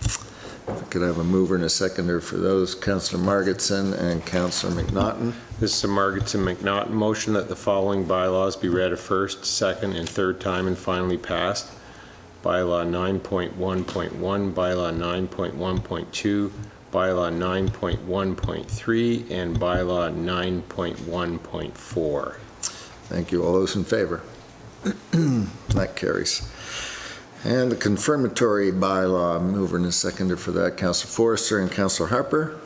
Speaker 2: If I could have a mover and a seconder for those, Councillor Margetson and Councillor McNaughton.
Speaker 13: This is a Margetson-McNaughton motion that the following bylaws be read a first, second, and third time and finally passed. Bylaw 9.1.1, Bylaw 9.1.2, Bylaw 9.1.3, and Bylaw 9.1.4.
Speaker 2: Thank you. All those in favor? That carries. And the confirmatory bylaw, mover and a seconder for that, Councillor Forrester and Councillor Harper.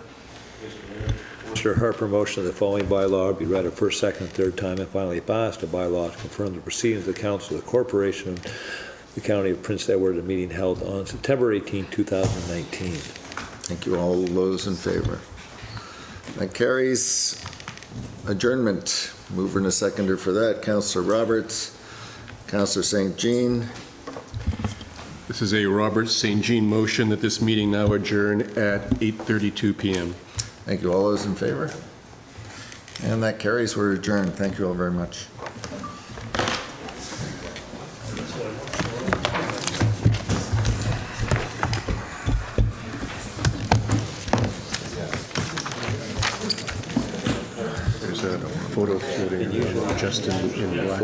Speaker 21: Mr. Harper motion that the following bylaw be read a first, second, and third time and finally passed. A bylaw to confirm the proceedings of the Council of the Corporation of the County of Prince Edward, a meeting held on September 18, 2019.
Speaker 2: Thank you. All those in favor? That carries. Adjournment. Mover and a seconder for that. Councillor Roberts. Councillor St. Jean.
Speaker 12: This is a Robert St. Jean motion that this meeting now adjourn at 8:32 p.m.
Speaker 2: Thank you. All those in favor? And that carries. We're adjourned. Thank you all very much.
Speaker 12: There's a photo shooting of Justin in black.